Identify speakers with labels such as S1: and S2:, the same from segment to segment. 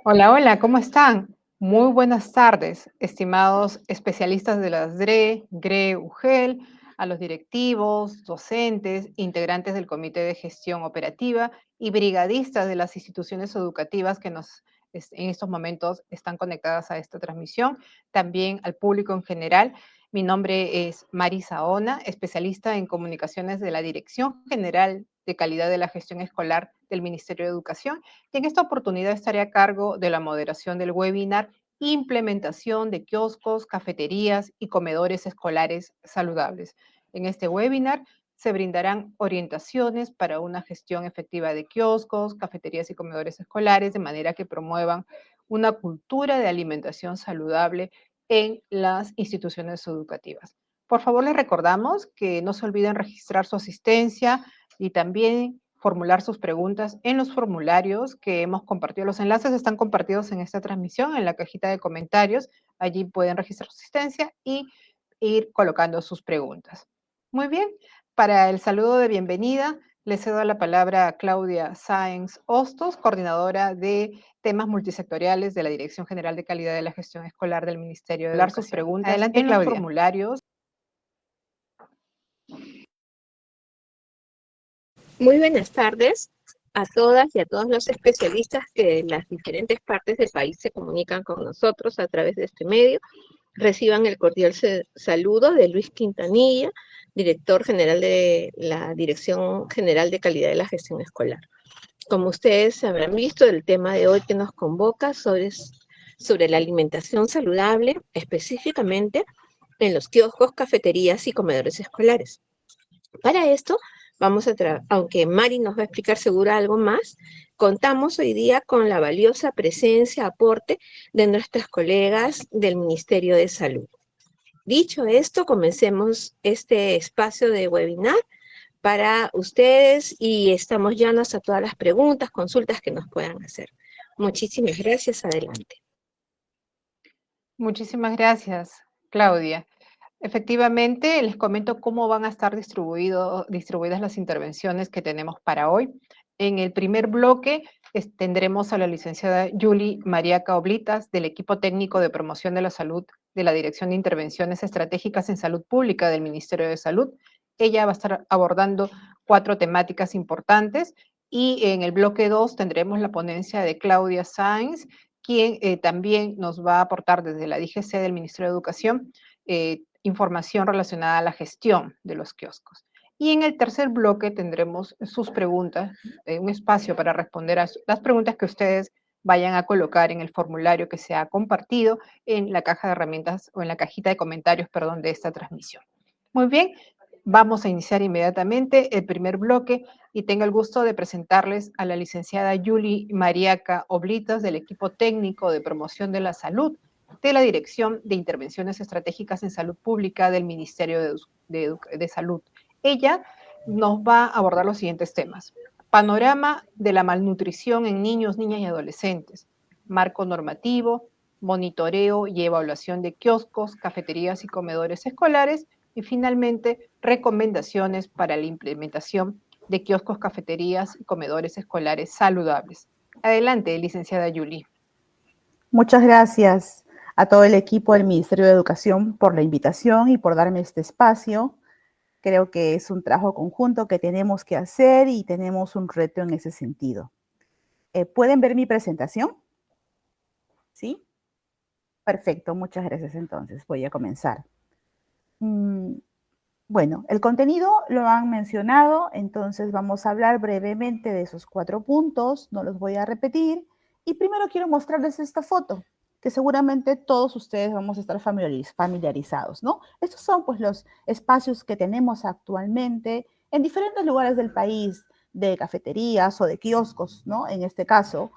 S1: Hola, hola, ¿cómo están? Muy buenas tardes, estimados especialistas de las DRE, GRE, UGEL, a los directivos, docentes, integrantes del Comité de Gestión Operativa y brigadistas de las instituciones educativas que en estos momentos están conectadas a esta transmisión, también al público en general. Mi nombre es Mari Saona, especialista en comunicaciones de la Dirección General de Calidad de la Gestión Escolar del Ministerio de Educación y en esta oportunidad estaré a cargo de la moderación del webinar Implementación de kioscos, cafeterías y comedores escolares saludables. En este webinar se brindarán orientaciones para una gestión efectiva de kioscos, cafeterías y comedores escolares, de manera que promuevan una cultura de alimentación saludable en las instituciones educativas. Por favor, les recordamos que no se olviden registrar su asistencia y también formular sus preguntas en los formularios que hemos compartido. Los enlaces están compartidos en esta transmisión, en la cajita de comentarios. Allí pueden registrar su asistencia y ir colocando sus preguntas. Muy bien, para el saludo de bienvenida, le cedo la palabra a Claudia Sáenz Hostos, coordinadora de temas multisectoriales de la Dirección General de Calidad de la Gestión Escolar del Ministerio de Educación. Sus preguntas adelante en Claudia. Los formularios.
S2: Muy buenas tardes a todas y a todos los especialistas que de las diferentes partes del país se comunican con nosotros a través de este medio. Reciban el cordial saludo de Luis Quintanilla, director general de la Dirección General de Calidad de la Gestión Escolar. Como ustedes habrán visto, el tema de hoy que nos convoca sobre la alimentación saludable, específicamente en los kioscos, cafeterías y comedores escolares. Para esto, aunque Mari nos va a explicar seguro algo más, contamos hoy día con la valiosa presencia, aporte de nuestras colegas del Ministerio de Salud. Dicho esto, comencemos este espacio de webinar para ustedes y estamos llanos a todas las preguntas, consultas que nos puedan hacer. Muchísimas gracias. Adelante.
S1: Muchísimas gracias, Claudia. Efectivamente, les comento cómo van a estar distribuidas las intervenciones que tenemos para hoy. En el primer bloque tendremos a la licenciada Yuli Mariaca Oblitas del equipo técnico de promoción de la salud de la Dirección de Intervenciones Estratégicas en Salud Pública del Ministerio de Salud. Ella va a estar abordando 4 temáticas importantes y en el bloque 2 tendremos la ponencia de Claudia Sáenz, quien también nos va a aportar desde la DGC del Ministerio de Educación información relacionada a la gestión de los kioscos. Y en el tercer bloque tendremos sus preguntas, un espacio para responder a las preguntas que ustedes vayan a colocar en el formulario que se ha compartido en la caja de herramientas o en la cajita de comentarios, perdón, de esta transmisión. Muy bien, vamos a iniciar inmediatamente el primer bloque y tengo el gusto de presentarles a la licenciada Yuli Mariaca Oblitas del equipo técnico de promoción de la salud de la Dirección de Intervenciones Estratégicas en Salud Pública del Ministerio de Salud. Ella nos va a abordar los siguientes temas. Panorama de la malnutrición en niños, niñas y adolescentes. Marco normativo, monitoreo y evaluación de kioscos, cafeterías y comedores escolares. Y finalmente, recomendaciones para la implementación de kioscos, cafeterías y comedores escolares saludables. Adelante, licenciada Yuli.
S3: Muchas gracias a todo el equipo del Ministerio de Educación por la invitación y por darme este espacio. Creo que es un trabajo conjunto que tenemos que hacer y tenemos un reto en ese sentido. ¿Pueden ver mi presentación? ¿Sí? Perfecto, muchas gracias entonces. Voy a comenzar. Bueno, el contenido lo han mencionado, entonces vamos a hablar brevemente de esos 4 puntos, no los voy a repetir. Y primero quiero mostrarles esta foto, que seguramente todos ustedes vamos a estar familiarizados, ¿no? Estos son pues los espacios que tenemos actualmente en diferentes lugares del país, de cafeterías o de kioscos, ¿no? En este caso.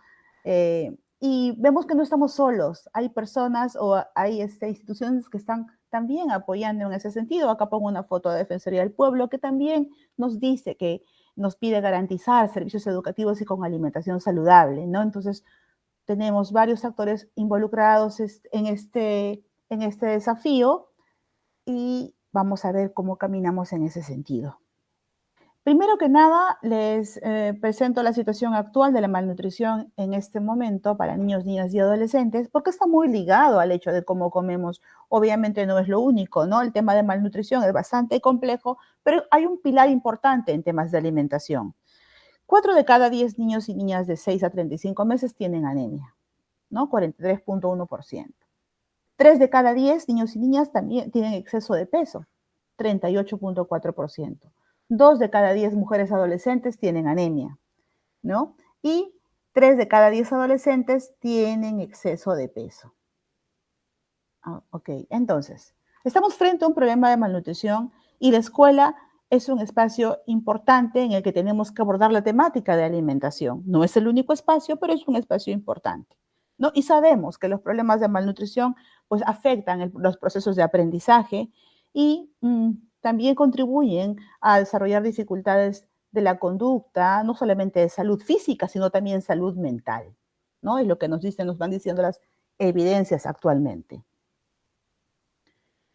S3: Y vemos que no estamos solos, hay personas o hay instituciones que están también apoyando en ese sentido. Acá pongo una foto de Defensoría del Pueblo que también nos dice que nos pide garantizar servicios educativos y con alimentación saludable, ¿no? Entonces, tenemos varios actores involucrados en este desafío y vamos a ver cómo caminamos en ese sentido. Primero que nada, les presento la situación actual de la malnutrición en este momento para niños, niñas y adolescentes, porque está muy ligado al hecho de cómo comemos. Obviamente no es lo único, ¿no? El tema de malnutrición es bastante complejo, pero hay un pilar importante en temas de alimentación. 4 de cada 10 niños y niñas de 6 a 35 meses tienen anemia, ¿no? 43.1%. 3 de cada 10 niños y niñas también tienen exceso de peso, 38.4%. 2 de cada 10 mujeres adolescentes tienen anemia, ¿no? Y 3 de cada 10 adolescentes tienen exceso de peso. Ok, entonces, estamos frente a un problema de malnutrición y la escuela es un espacio importante en el que tenemos que abordar la temática de alimentación. No es el único espacio, pero es un espacio importante, ¿no? Y sabemos que los problemas de malnutrición pues afectan los procesos de aprendizaje y también contribuyen a desarrollar dificultades de la conducta, no solamente de salud física, sino también salud mental, ¿no? Es lo que nos van diciendo las evidencias actualmente.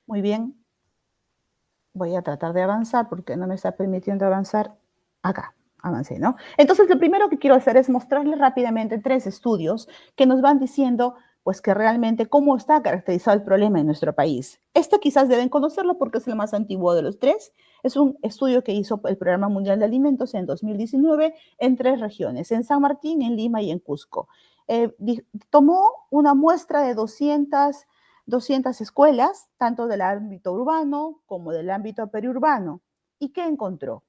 S3: Muy bien, voy a tratar de avanzar porque no me está permitiendo avanzar. Acá, avancé, ¿no? Entonces, lo primero que quiero hacer es mostrarles rápidamente 3 estudios que nos van diciendo, pues, que realmente cómo está caracterizado el problema en nuestro país. Este quizás deben conocerlo porque es el más antiguo de los 3. Es un estudio que hizo el Programa Mundial de Alimentos en 2019 en 3 regiones, en San Martín, en Lima y en Cusco. Tomó una muestra de 200 escuelas, tanto del ámbito urbano como del ámbito periurbano. ¿Y qué encontró?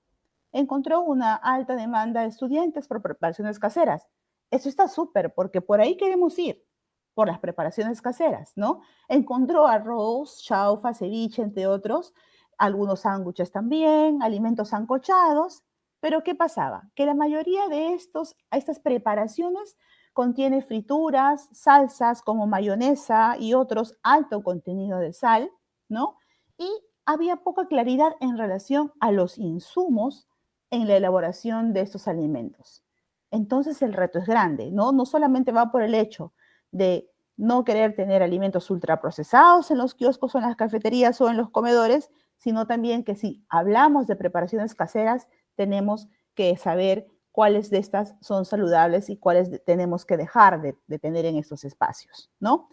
S3: Encontró una alta demanda de estudiantes por preparaciones caseras. Eso está súper, porque por ahí queremos ir, por las preparaciones caseras, ¿no? Encontró arroz, chaufa, ceviche, entre otros, algunos sándwiches también, alimentos sancochados, pero ¿qué pasaba? Que la mayoría de estas preparaciones contiene frituras, salsas como mayonesa y otros alto contenido de sal, ¿no? Y había poca claridad en relación a los insumos en la elaboración de estos alimentos. Entonces el reto es grande, ¿no? No solamente va por el hecho de no querer tener alimentos ultraprocesados en los kioscos o en las cafeterías o en los comedores, sino también que si hablamos de preparaciones caseras, tenemos que saber cuáles de estas son saludables y cuáles tenemos que dejar de tener en estos espacios, ¿no?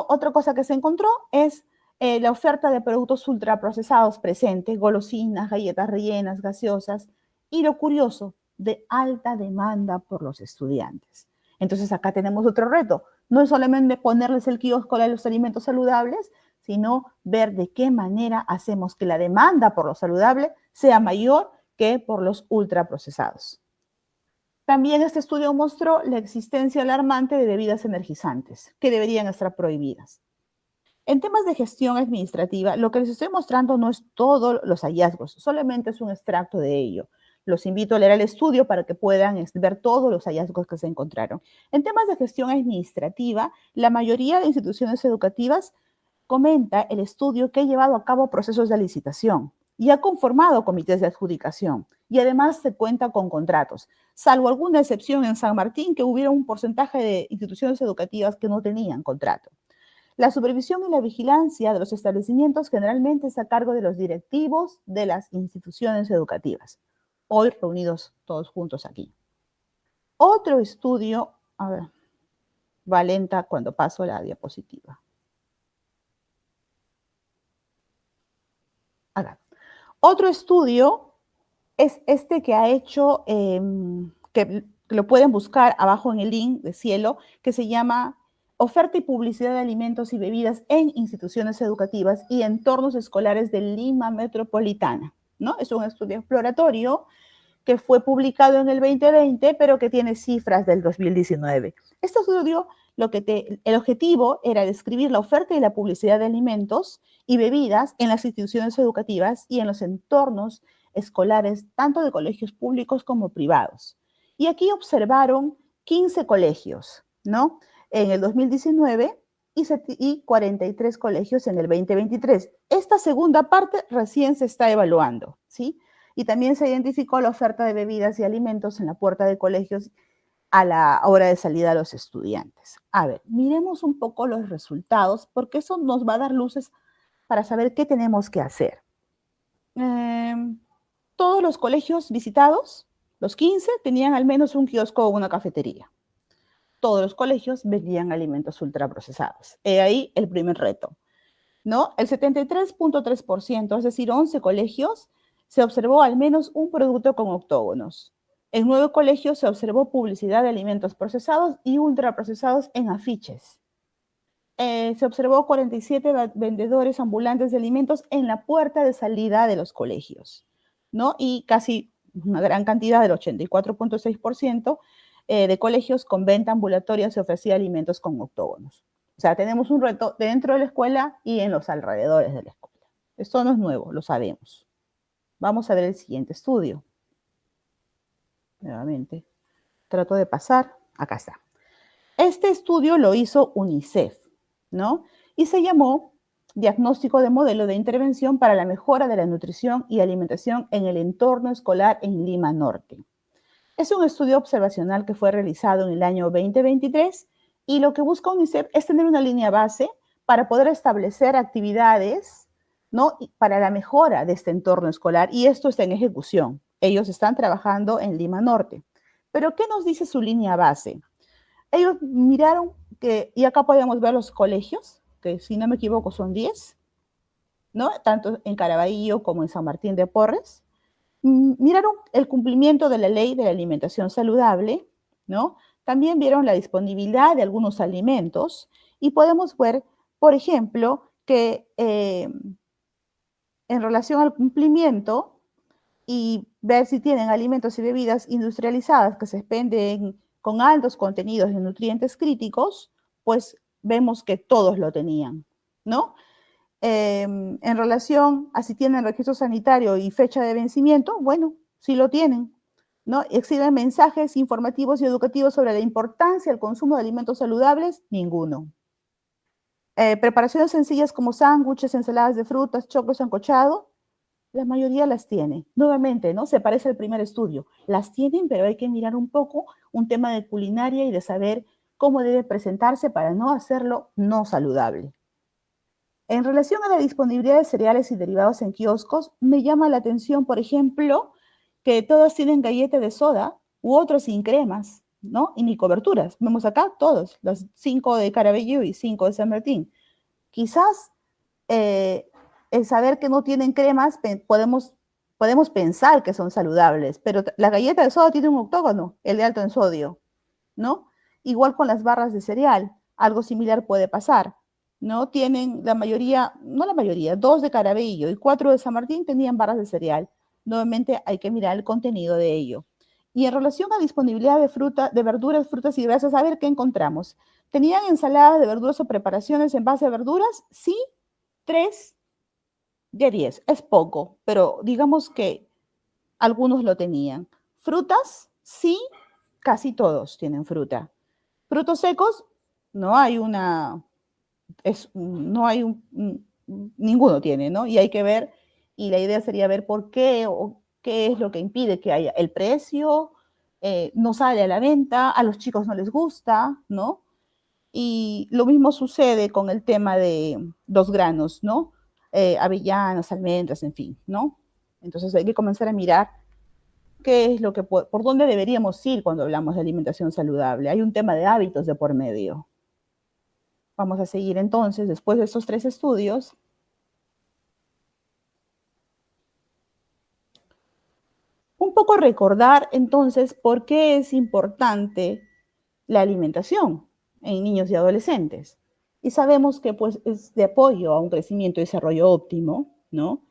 S3: Otra cosa que se encontró es la oferta de productos ultraprocesados presente, golosinas, galletas rellenas, gaseosas, y lo curioso, de alta demanda por los estudiantes. Entonces acá tenemos otro reto. No es solamente ponerles el kiosco de los alimentos saludables, sino ver de qué manera hacemos que la demanda por lo saludable sea mayor que por los ultraprocesados. También este estudio mostró la existencia alarmante de bebidas energizantes, que deberían estar prohibidas. En temas de gestión administrativa, lo que les estoy mostrando no es todos los hallazgos, solamente es un extracto de ello. Los invito a leer el estudio para que puedan ver todos los hallazgos que se encontraron. En temas de gestión administrativa, la mayoría de instituciones educativas comenta el estudio que ha llevado a cabo procesos de licitación y ha conformado comités de adjudicación y además se cuenta con contratos, salvo alguna excepción en San Martín que hubiera un porcentaje de instituciones educativas que no tenían contrato. La supervisión y la vigilancia de los establecimientos generalmente es a cargo de los directivos de las instituciones educativas, hoy reunidos todos juntos aquí. Otro estudio, a ver, va lenta cuando paso la diapositiva. Acá. Otro estudio es este que ha hecho, que lo pueden buscar abajo en el link de Cielo, que se llama Oferta y publicidad de alimentos y bebidas en instituciones educativas y entornos escolares de Lima Metropolitana, ¿no? Es un estudio exploratorio que fue publicado en el 2020, pero que tiene cifras del 2019. Este estudio, el objetivo era describir la oferta y la publicidad de alimentos y bebidas en las instituciones educativas y en los entornos escolares, tanto de colegios públicos como privados. Y aquí observaron 15 colegios, ¿no? En el 2019 y 43 colegios en el 2023. Esta segunda parte recién se está evaluando, ¿sí? Y también se identificó la oferta de bebidas y alimentos en la puerta de colegios a la hora de salida de los estudiantes. A ver, miremos un poco los resultados, porque eso nos va a dar luces para saber qué tenemos que hacer. todos los colegios visitados, los 15, tenían al menos un kiosco o una cafetería. Todos los colegios vendían alimentos ultraprocesados. He ahí el primer reto, ¿no? El 73.3%, es decir, 11 colegios, se observó al menos un producto con octógonos. En 9 colegios se observó publicidad de alimentos procesados y ultraprocesados en afiches. Se observó 47 vendedores ambulantes de alimentos en la puerta de salida de los colegios, ¿no? Y casi una gran cantidad, del 84.6%, de colegios con venta ambulatoria se ofrecía alimentos con octógonos. O sea, tenemos un reto dentro de la escuela y en los alrededores de la escuela. Esto no es nuevo, lo sabemos. Vamos a ver el siguiente estudio. Nuevamente, trato de pasar. Acá está. Este estudio lo hizo UNICEF, ¿no? Y se llamó Diagnóstico de Modelo de Intervención para la Mejora de la Nutrición y Alimentación en el Entorno Escolar en Lima Norte. Es un estudio observacional que fue realizado en el año 2023 y lo que busca UNICEF es tener una línea base para poder establecer actividades, ¿no? Para la mejora de este entorno escolar, y esto está en ejecución. Ellos están trabajando en Lima Norte. Pero, ¿qué nos dice su línea base? Ellos miraron que, y acá podemos ver los colegios, que si no me equivoco son 10, ¿no? Tanto en Caraballo como en San Martín de Porres. Miraron el cumplimiento de la ley de la alimentación saludable, ¿no? También vieron la disponibilidad de algunos alimentos y podemos ver, por ejemplo, que en relación al cumplimiento y ver si tienen alimentos y bebidas industrializadas que se expenden con altos contenidos de nutrientes críticos, pues vemos que todos lo tenían, ¿no? En relación a si tienen registro sanitario y fecha de vencimiento, bueno, sí lo tienen, ¿no? ¿Exhiben mensajes informativos y educativos sobre la importancia del consumo de alimentos saludables? Ninguno. Preparaciones sencillas como sándwiches, ensaladas de frutas, choclo sancochado, la mayoría las tiene. Nuevamente, ¿no? Se parece al primer estudio. Las tienen, pero hay que mirar un poco un tema de culinaria y de saber cómo debe presentarse para no hacerlo no saludable. En relación a la disponibilidad de cereales y derivados en kioscos, me llama la atención, por ejemplo, que todos tienen galleta de soda u otros sin cremas, ¿no? Y ni coberturas. Vemos acá todos, los 5 de Caraballo y 5 de San Martín. Quizás el saber que no tienen cremas, podemos pensar que son saludables, pero la galleta de soda tiene un octógono, el de alto en sodio, ¿no? Igual con las barras de cereal, algo similar puede pasar, ¿no? Tienen la mayoría, no la mayoría, 2 de Caraballo y 4 de San Martín tenían barras de cereal. Nuevamente hay que mirar el contenido de ello. Y en relación a disponibilidad de fruta, de verduras, frutas y grasas, a ver qué encontramos. ¿Tenían ensaladas de verduras o preparaciones en base a verduras? Sí, 3 de 10. Es poco, pero digamos que algunos lo tenían. ¿Frutas? Sí, casi todos tienen fruta. ¿Frutos secos? No hay una, no hay ninguno tiene, ¿no? Y hay que ver, y la idea sería ver por qué o qué es lo que impide que haya el precio, no sale a la venta, a los chicos no les gusta, ¿no? Y lo mismo sucede con el tema de los granos, ¿no? Avellanas, almendras, en fin, ¿no? Entonces hay que comenzar a mirar qué es lo que por dónde deberíamos ir cuando hablamos de alimentación saludable. Hay un tema de hábitos de por medio. Vamos a seguir entonces, después de estos 3 estudios, un poco recordar entonces por qué es importante la alimentación en niños y adolescentes. Y sabemos que pues es de apoyo a un crecimiento y desarrollo óptimo, ¿no?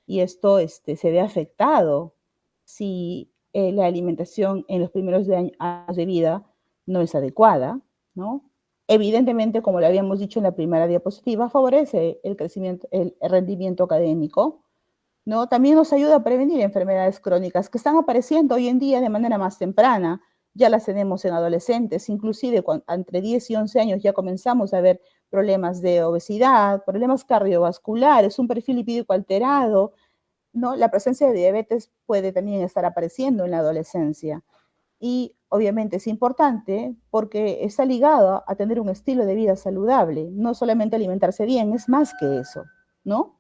S3: Y esto se ve afectado si la alimentación en los primeros años de vida no es adecuada, ¿no? Evidentemente, como lo habíamos dicho en la primera diapositiva, favorece el crecimiento, el rendimiento académico, ¿no? También nos ayuda a prevenir enfermedades crónicas que están apareciendo hoy en día de manera más temprana. Ya las tenemos en adolescentes, inclusive entre 10 y 11 años ya comenzamos a ver problemas de obesidad, problemas cardiovasculares, un perfil lipídico alterado, ¿no? La presencia de diabetes puede también estar apareciendo en la adolescencia. Y obviamente es importante porque está ligado a tener un estilo de vida saludable, no solamente alimentarse bien, es más que eso, ¿no?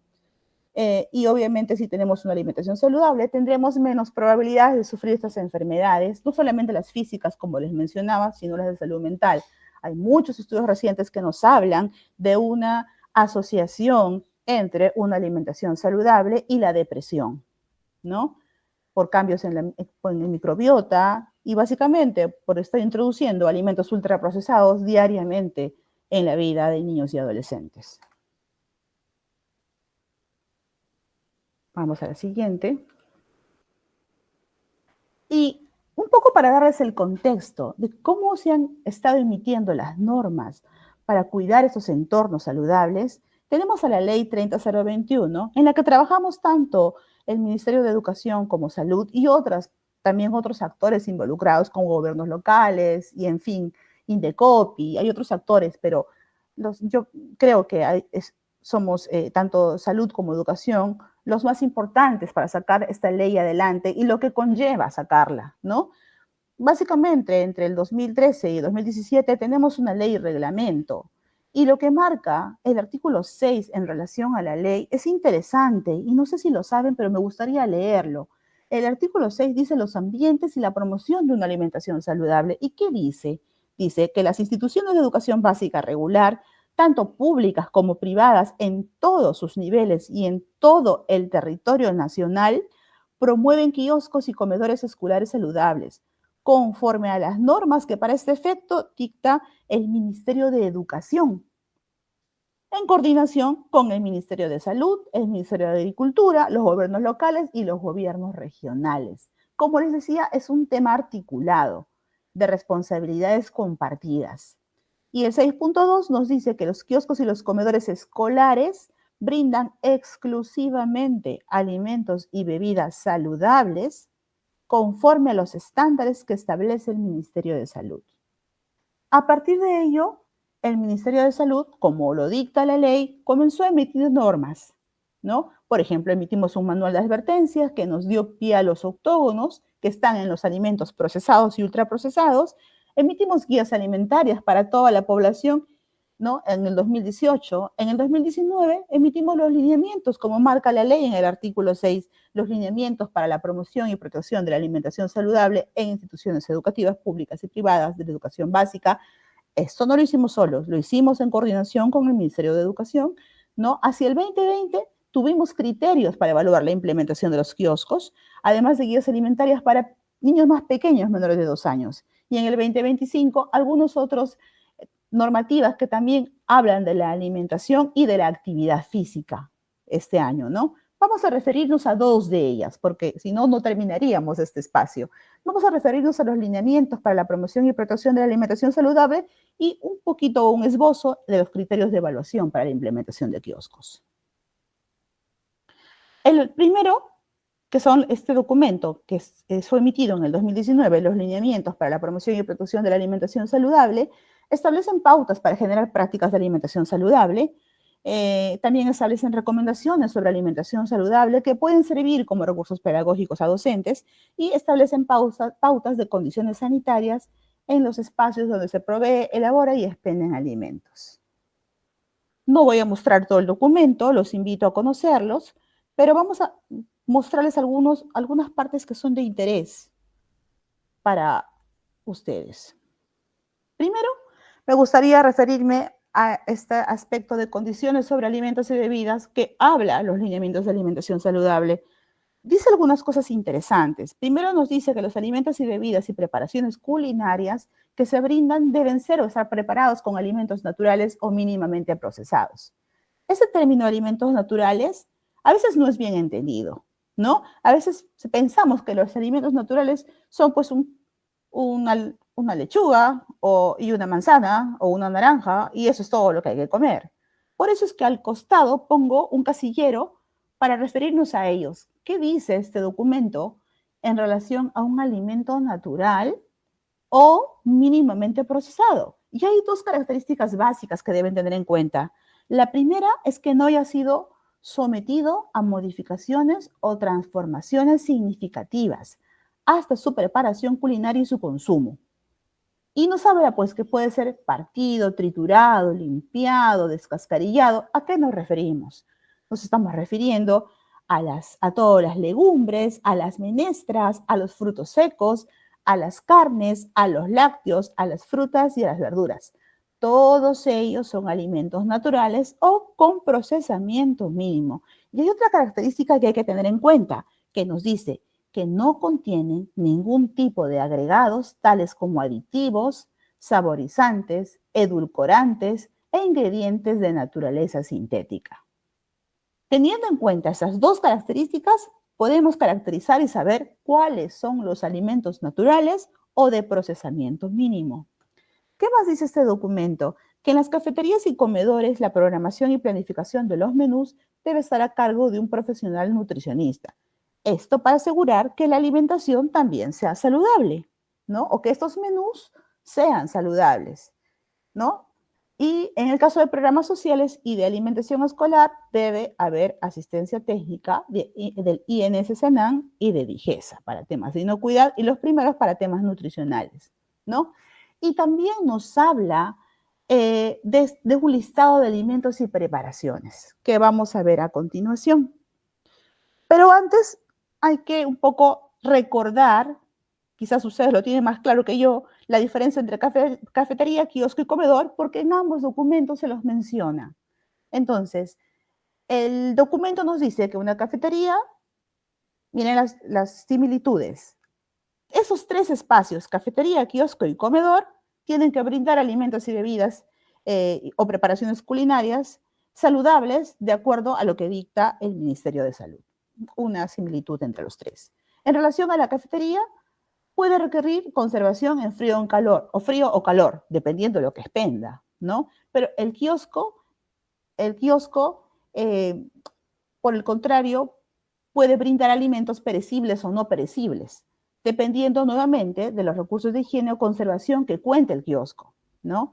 S3: Y obviamente si tenemos una alimentación saludable, tendremos menos probabilidades de sufrir estas enfermedades, no solamente las físicas, como les mencionaba, sino las de salud mental. Hay muchos estudios recientes que nos hablan de una asociación entre una alimentación saludable y la depresión, ¿no? Por cambios en el microbiota y básicamente por estar introduciendo alimentos ultraprocesados diariamente en la vida de niños y adolescentes. Vamos a la siguiente. Y un poco para darles el contexto de cómo se han estado emitiendo las normas para cuidar estos entornos saludables, tenemos a la Ley 30021, en la que trabajamos tanto el Ministerio de Educación como Salud y también otros actores involucrados como gobiernos locales y, en fin, Indecopi, hay otros actores, pero yo creo que somos tanto salud como educación los más importantes para sacar esta ley adelante y lo que conlleva sacarla, ¿no? Básicamente, entre el 2013 y el 2017 tenemos una ley y reglamento, y lo que marca el artículo 6 en relación a la ley es interesante, y no sé si lo saben, pero me gustaría leerlo. El artículo 6 dice los ambientes y la promoción de una alimentación saludable. ¿Y qué dice? Dice que las instituciones de educación básica regular, tanto públicas como privadas, en todos sus niveles y en todo el territorio nacional, promueven kioscos y comedores escolares saludables, conforme a las normas que para este efecto dicta el Ministerio de Educación, en coordinación con el Ministerio de Salud, el Ministerio de Agricultura, los gobiernos locales y los gobiernos regionales. Como les decía, es un tema articulado de responsabilidades compartidas. Y el 6.2 nos dice que los kioscos y los comedores escolares brindan exclusivamente alimentos y bebidas saludables conforme a los estándares que establece el Ministerio de Salud. A partir de ello, el Ministerio de Salud, como lo dicta la ley, comenzó a emitir normas, ¿no? Por ejemplo, emitimos un manual de advertencias que nos dio pie a los octógonos que están en los alimentos procesados y ultraprocesados. Emitimos guías alimentarias para toda la población, ¿no? En el 2018. En el 2019 emitimos los lineamientos, como marca la ley en el artículo 6, los lineamientos para la promoción y protección de la alimentación saludable en instituciones educativas públicas y privadas de la educación básica. Esto no lo hicimos solos, lo hicimos en coordinación con el Ministerio de Educación, ¿no? Hacia el 2020 tuvimos criterios para evaluar la implementación de los kioscos, además de guías alimentarias para niños más pequeños, menores de 2 años. Y en el 2025, algunos otros normativas que también hablan de la alimentación y de la actividad física este año, ¿no? Vamos a referirnos a 2 de ellas, porque si no, no terminaríamos este espacio. Vamos a referirnos a los lineamientos para la promoción y protección de la alimentación saludable y un poquito, un esbozo de los criterios de evaluación para la implementación de kioscos. El primero, que son este documento que fue emitido en el 2019, los lineamientos para la promoción y protección de la alimentación saludable, establecen pautas para generar prácticas de alimentación saludable. También establecen recomendaciones sobre alimentación saludable que pueden servir como recursos pedagógicos a docentes y establecen pautas de condiciones sanitarias en los espacios donde se provee, elabora y expenden alimentos. No voy a mostrar todo el documento, los invito a conocerlos, pero vamos a mostrarles algunas partes que son de interés para ustedes. Primero, me gustaría referirme a este aspecto de condiciones sobre alimentos y bebidas que habla los lineamientos de alimentación saludable. Dice algunas cosas interesantes. Primero nos dice que los alimentos y bebidas y preparaciones culinarias que se brindan deben ser o estar preparados con alimentos naturales o mínimamente procesados. Ese término alimentos naturales a veces no es bien entendido, ¿no? A veces pensamos que los alimentos naturales son pues una lechuga y una manzana o una naranja y eso es todo lo que hay que comer. Por eso es que al costado pongo un casillero para referirnos a ellos. ¿Qué dice este documento en relación a un alimento natural o mínimamente procesado? Y hay 2 características básicas que deben tener en cuenta. La primera es que no haya sido sometido a modificaciones o transformaciones significativas hasta su preparación culinaria y su consumo. Y nos habla pues que puede ser partido, triturado, limpiado, descascarillado. ¿A qué nos referimos? Nos estamos refiriendo a todas las legumbres, a las menestras, a los frutos secos, a las carnes, a los lácteos, a las frutas y a las verduras. Todos ellos son alimentos naturales o con procesamiento mínimo. Y hay otra característica que hay que tener en cuenta, que nos dice que no contienen ningún tipo de agregados, tales como aditivos, saborizantes, edulcorantes e ingredientes de naturaleza sintética. Teniendo en cuenta esas dos características, podemos caracterizar y saber cuáles son los alimentos naturales o de procesamiento mínimo. ¿Qué más dice este documento? Que en las cafeterías y comedores la programación y planificación de los menús debe estar a cargo de un profesional nutricionista. Esto para asegurar que la alimentación también sea saludable, ¿no? O que estos menús sean saludables, ¿no? Y en el caso de programas sociales y de alimentación escolar, debe haber asistencia técnica del INS-SENAM y de DIGESA para temas de inocuidad y los primeros para temas nutricionales, ¿no? Y también nos habla de un listado de alimentos y preparaciones que vamos a ver a continuación. Pero antes hay que un poco recordar, quizás ustedes lo tienen más claro que yo, la diferencia entre cafetería, kiosco y comedor, porque en ambos documentos se los menciona. Entonces, el documento nos dice que una cafetería, miren las similitudes. Esos tres espacios, cafetería, kiosco y comedor, tienen que brindar alimentos y bebidas o preparaciones culinarias saludables de acuerdo a lo que dicta el Ministerio de Salud. Una similitud entre los tres. En relación a la cafetería, puede requerir conservación en frío o calor, dependiendo de lo que expenda, ¿no? Pero el kiosco, por el contrario, puede brindar alimentos perecibles o no perecibles, dependiendo nuevamente de los recursos de higiene o conservación que cuente el kiosco, ¿no?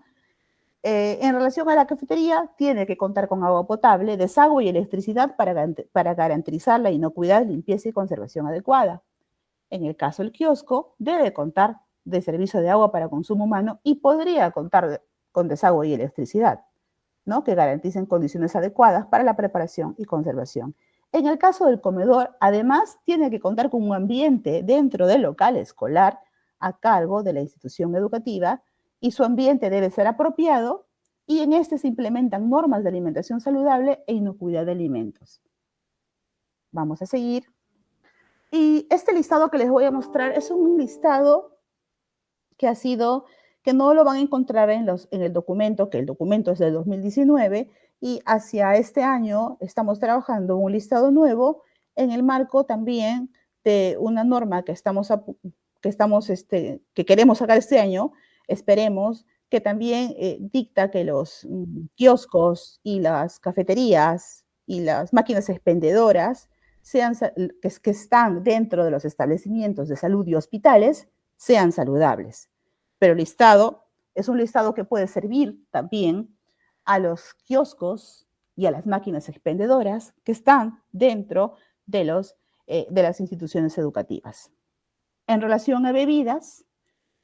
S3: En relación a la cafetería, tiene que contar con agua potable, desagüe y electricidad para garantizar la inocuidad, limpieza y conservación adecuada. En el caso del kiosco, debe contar de servicio de agua para consumo humano y podría contar con desagüe y electricidad, ¿no? Que garanticen condiciones adecuadas para la preparación y conservación. En el caso del comedor, además, tiene que contar con un ambiente dentro del local escolar a cargo de la institución educativa y su ambiente debe ser apropiado y en este se implementan normas de alimentación saludable e inocuidad de alimentos. Vamos a seguir. Y este listado que les voy a mostrar es un listado que no lo van a encontrar en el documento, que el documento es del 2019, y hacia este año estamos trabajando un listado nuevo en el marco también de una norma que queremos sacar este año, esperemos, que también dicta que los kioscos y las cafeterías y las máquinas expendedoras que están dentro de los establecimientos de salud y hospitales sean saludables. Pero el listado es un listado que puede servir también a los kioscos y a las máquinas expendedoras que están dentro de las instituciones educativas. En relación a bebidas,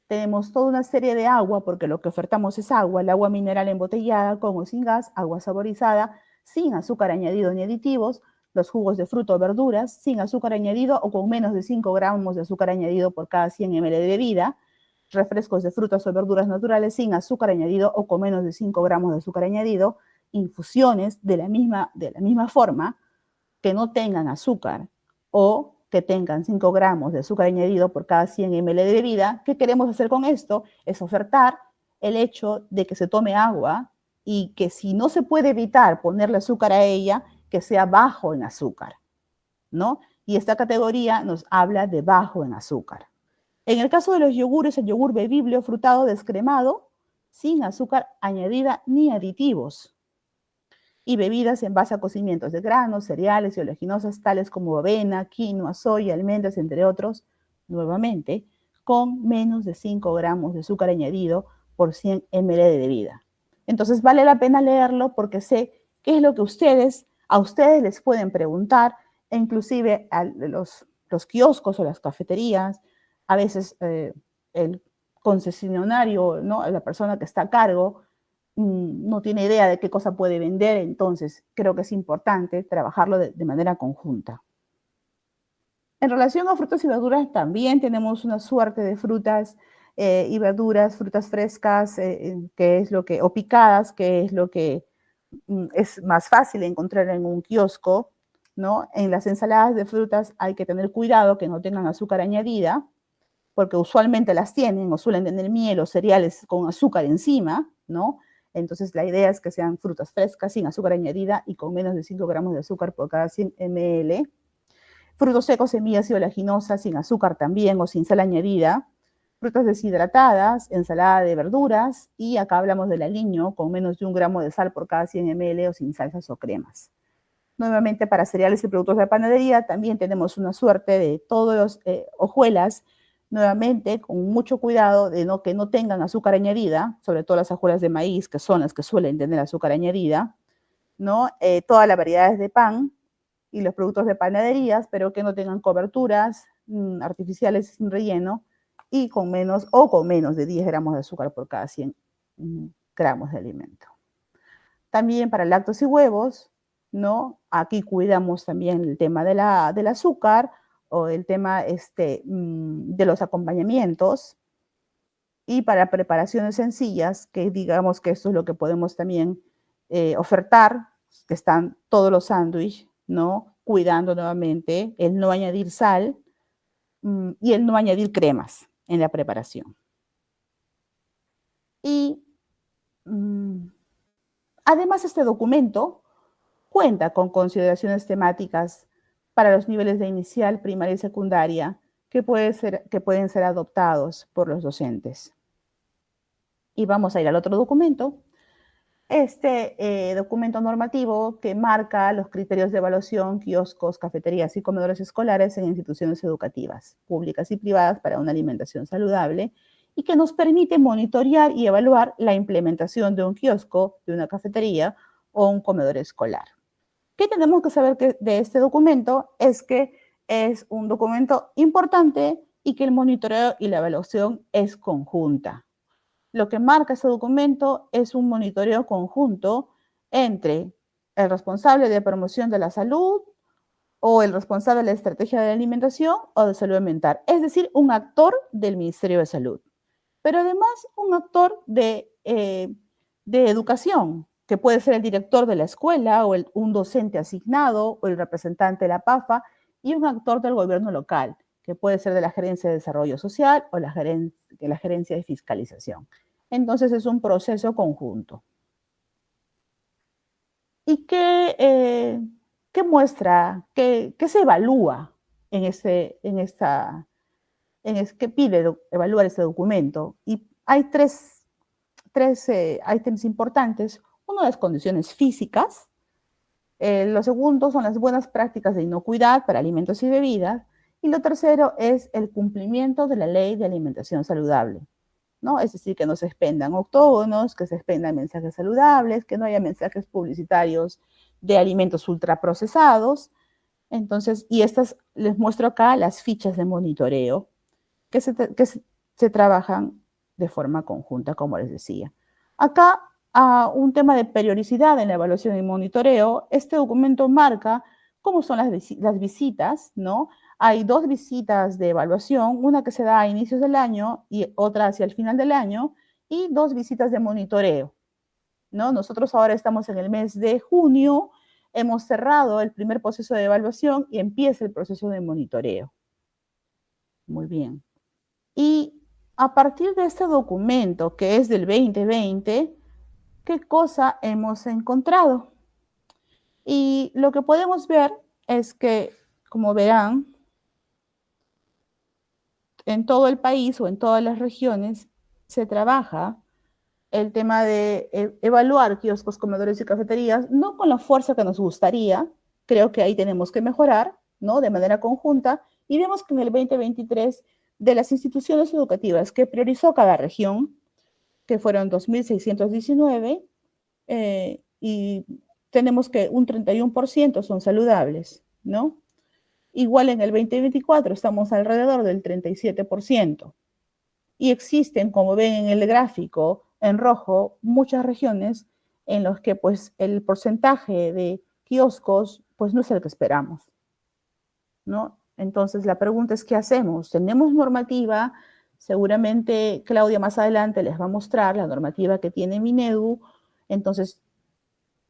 S3: tenemos toda una serie de agua, porque lo que ofertamos es agua, el agua mineral embotellada, con o sin gas, agua saborizada, sin azúcar añadido ni aditivos, los jugos de fruta o verduras, sin azúcar añadido o con menos de 5 gramos de azúcar añadido por cada 100 ml de bebida, refrescos de frutas o verduras naturales sin azúcar añadido o con menos de 5 gramos de azúcar añadido, infusiones de la misma forma que no tengan azúcar o que tengan 5 gramos de azúcar añadido por cada 100 ml de bebida. ¿Qué queremos hacer con esto? Es ofertar el hecho de que se tome agua y que si no se puede evitar ponerle azúcar a ella, que sea bajo en azúcar, ¿no? Y esta categoría nos habla de bajo en azúcar. En el caso de los yogures, el yogur bebible o frutado descremado, sin azúcar añadida ni aditivos. Y bebidas en base a cocimientos de granos, cereales y oleaginosas, tales como avena, quinoa, soya, almendras, entre otros, nuevamente, con menos de 5 gramos de azúcar añadido por 100 ml de bebida. Entonces vale la pena leerlo porque sé qué es lo que a ustedes les pueden preguntar, e inclusive a los kioscos o las cafeterías, a veces el concesionario, ¿no? La persona que está a cargo, no tiene idea de qué cosa puede vender, entonces creo que es importante trabajarlo de manera conjunta. En relación a frutas y verduras, también tenemos una suerte de frutas y verduras, frutas frescas, que es lo que, o picadas, que es lo que es más fácil encontrar en un kiosco, ¿no? En las ensaladas de frutas hay que tener cuidado que no tengan azúcar añadida, porque usualmente las tienen o suelen tener miel o cereales con azúcar encima, ¿no? Entonces la idea es que sean frutas frescas, sin azúcar añadida y con menos de 5 gramos de azúcar por cada 100 ml. Frutos secos, semillas y oleaginosas sin azúcar también o sin sal añadida. Frutas deshidratadas, ensalada de verduras y acá hablamos del aliño con menos de 1 gramo de sal por cada 100 ml o sin salsas o cremas. Nuevamente para cereales y productos de panadería también tenemos una suerte de todos los hojuelas, nuevamente con mucho cuidado de que no tengan azúcar añadida, sobre todo las hojuelas de maíz que son las que suelen tener azúcar añadida, ¿no? Todas las variedades de pan y los productos de panaderías, pero que no tengan coberturas artificiales sin relleno y con menos de 10 gramos de azúcar por cada 100 gramos de alimento. También para lácteos y huevos, ¿no? Aquí cuidamos también el tema del azúcar o el tema de los acompañamientos. Y para preparaciones sencillas, que digamos que esto es lo que podemos también ofertar, que están todos los sándwiches, ¿no? Cuidando nuevamente el no añadir sal y el no añadir cremas en la preparación. Y además este documento cuenta con consideraciones temáticas para los niveles de inicial, primaria y secundaria que pueden ser adoptados por los docentes. Y vamos a ir al otro documento. Este documento normativo que marca los criterios de evaluación, kioscos, cafeterías y comedores escolares en instituciones educativas, públicas y privadas para una alimentación saludable y que nos permite monitorear y evaluar la implementación de un kiosco, de una cafetería o un comedor escolar. ¿Qué tenemos que saber de este documento? Es que es un documento importante y que el monitoreo y la evaluación es conjunta. Lo que marca este documento es un monitoreo conjunto entre el responsable de promoción de la salud o el responsable de la estrategia de alimentación o de salud mental, es decir, un actor del Ministerio de Salud, pero además un actor de educación, que puede ser el director de la escuela o un docente asignado o el representante de la PAFA y un actor del gobierno local, que puede ser de la Gerencia de Desarrollo Social o la Gerencia de Fiscalización. Entonces es un proceso conjunto. ¿Y qué muestra, qué se evalúa qué pide evaluar este documento? Y hay tres ítems importantes. Uno, las condiciones físicas. Lo segundo son las buenas prácticas de inocuidad para alimentos y bebidas. Y lo tercero es el cumplimiento de la ley de alimentación saludable, ¿no? Es decir, que no se expendan octógonos, que se expendan mensajes saludables, que no haya mensajes publicitarios de alimentos ultraprocesados. Entonces, y les muestro acá las fichas de monitoreo que se trabajan de forma conjunta, como les decía. Acá, un tema de periodicidad en la evaluación y monitoreo. Este documento marca cómo son las visitas, ¿no? Hay 2 visitas de evaluación, una que se da a inicios del año y otra hacia el final del año, y 2 visitas de monitoreo, ¿no? Nosotros ahora estamos en el mes de junio, hemos cerrado el primer proceso de evaluación y empieza el proceso de monitoreo. Muy bien. Y a partir de este documento, que es del 2020, ¿qué cosa hemos encontrado? Y lo que podemos ver es que, como verán, en todo el país o en todas las regiones se trabaja el tema de evaluar kioscos, comedores y cafeterías, no con la fuerza que nos gustaría, creo que ahí tenemos que mejorar, ¿no? De manera conjunta, y vemos que en el 2023 de las instituciones educativas que priorizó cada región, que fueron 2.619, y tenemos que un 31% son saludables, ¿no? Igual en el 2024 estamos alrededor del 37%. Y existen, como ven en el gráfico, en rojo muchas regiones en los que pues el porcentaje de kioscos pues no es el que esperamos, ¿no? Entonces la pregunta es, ¿qué hacemos? ¿Tenemos normativa? Seguramente Claudia más adelante les va a mostrar la normativa que tiene Minedu. Entonces,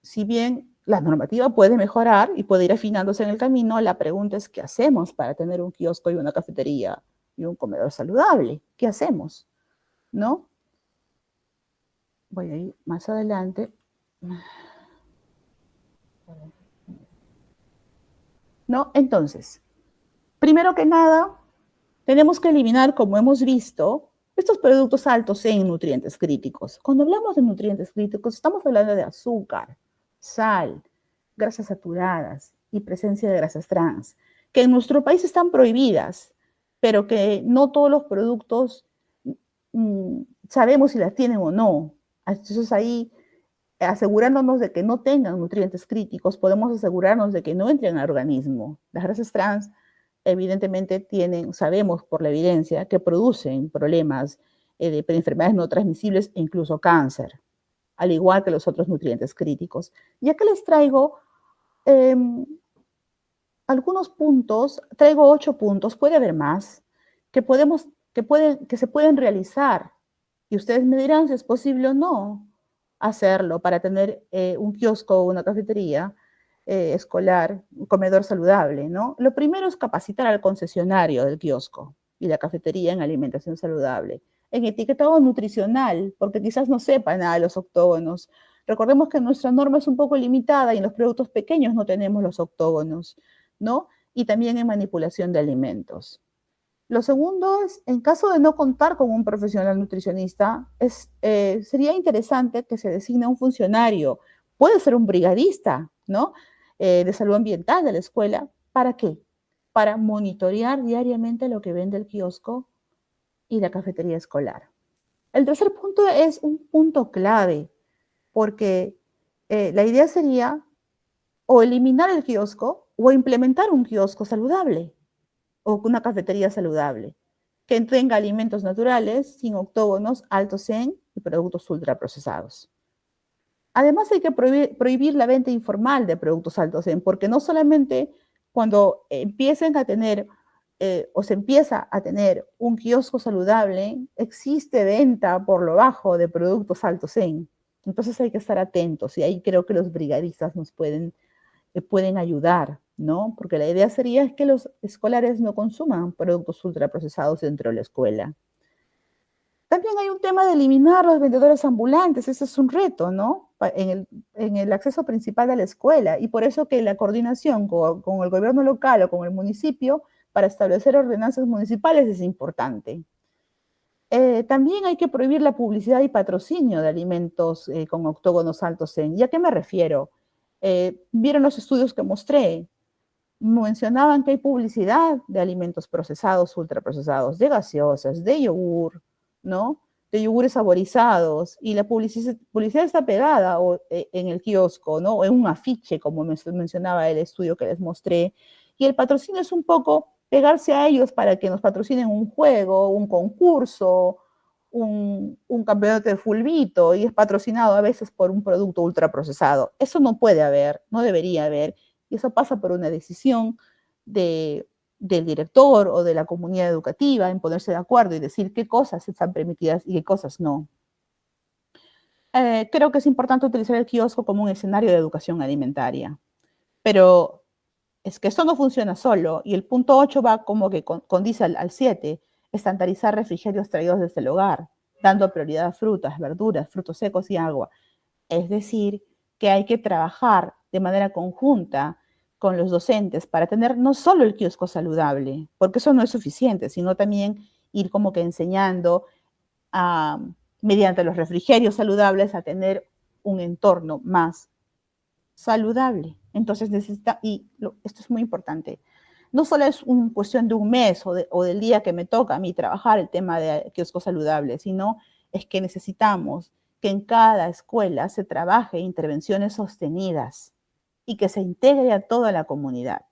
S3: si bien la normativa puede mejorar y puede ir afinándose en el camino, la pregunta es, ¿qué hacemos para tener un kiosco y una cafetería y un comedor saludable? ¿Qué hacemos? ¿No? Voy a ir más adelante. ¿No? Entonces, primero que nada, tenemos que eliminar, como hemos visto, estos productos altos en nutrientes críticos. Cuando hablamos de nutrientes críticos, estamos hablando de azúcar, sal, grasas saturadas y presencia de grasas trans, que en nuestro país están prohibidas, pero que no todos los productos sabemos si las tienen o no. Entonces ahí, asegurándonos de que no tengan nutrientes críticos, podemos asegurarnos de que no entren al organismo. Las grasas trans evidentemente sabemos por la evidencia que producen problemas de enfermedades no transmisibles e incluso cáncer, al igual que los otros nutrientes críticos. Y acá les traigo algunos puntos, traigo 8 puntos, puede haber más, que se pueden realizar. Y ustedes me dirán si es posible o no hacerlo para tener un kiosco o una cafetería escolar, un comedor saludable, ¿no? Lo primero es capacitar al concesionario del kiosco y la cafetería en alimentación saludable, en etiquetado nutricional, porque quizás no sepan nada de los octógonos. Recordemos que nuestra norma es un poco limitada y en los productos pequeños no tenemos los octógonos, ¿no? Y también en manipulación de alimentos. Lo segundo es, en caso de no contar con un profesional nutricionista, sería interesante que se designe un funcionario, puede ser un brigadista, ¿no? De salud ambiental de la escuela. ¿Para qué? Para monitorear diariamente lo que vende el kiosco y la cafetería escolar. El tercer punto es un punto clave, porque la idea sería o eliminar el kiosco o implementar un kiosco saludable o una cafetería saludable que tenga alimentos naturales, sin octógonos, altos en y productos ultraprocesados. Además, hay que prohibir la venta informal de productos altos en, porque no solamente cuando empiecen a tener o se empieza a tener un kiosco saludable, existe venta por lo bajo de productos altos en. Entonces hay que estar atentos y ahí creo que los brigadistas nos pueden ayudar, ¿no? Porque la idea sería que los escolares no consuman productos ultraprocesados dentro de la escuela. También hay un tema de eliminar los vendedores ambulantes, ese es un reto, ¿no? En el acceso principal a la escuela, y por eso que la coordinación con el gobierno local o con el municipio para establecer ordenanzas municipales es importante. También hay que prohibir la publicidad y patrocinio de alimentos con octógonos altos en. ¿Y a qué me refiero? Vieron los estudios que mostré, mencionaban que hay publicidad de alimentos procesados, ultraprocesados, de gaseosas, de yogur, ¿no? De yogures saborizados, y la publicidad está pegada en el kiosco, ¿no? O en un afiche, como mencionaba el estudio que les mostré, y el patrocinio es un poco pegarse a ellos para que nos patrocinen un juego, un concurso, un campeonato de fulbito, y es patrocinado a veces por un producto ultraprocesado. Eso no puede haber, no debería haber, y eso pasa por una decisión del director o de la comunidad educativa en ponerse de acuerdo y decir qué cosas están permitidas y qué cosas no. Creo que es importante utilizar el kiosco como un escenario de educación alimentaria, pero es que esto no funciona solo, y el punto 8 va como que condice al 7, estandarizar refrigerios traídos desde el hogar, dando prioridad a frutas, verduras, frutos secos y agua. Es decir, que hay que trabajar de manera conjunta con los docentes para tener no solo el kiosco saludable, porque eso no es suficiente, sino también ir como que enseñando mediante los refrigerios saludables a tener un entorno más saludable. Entonces esto es muy importante, no solo es una cuestión de un mes o del día que me toca a mí trabajar el tema de kiosco saludable, sino es que necesitamos que en cada escuela se trabaje intervenciones sostenidas y que se integre a toda la comunidad.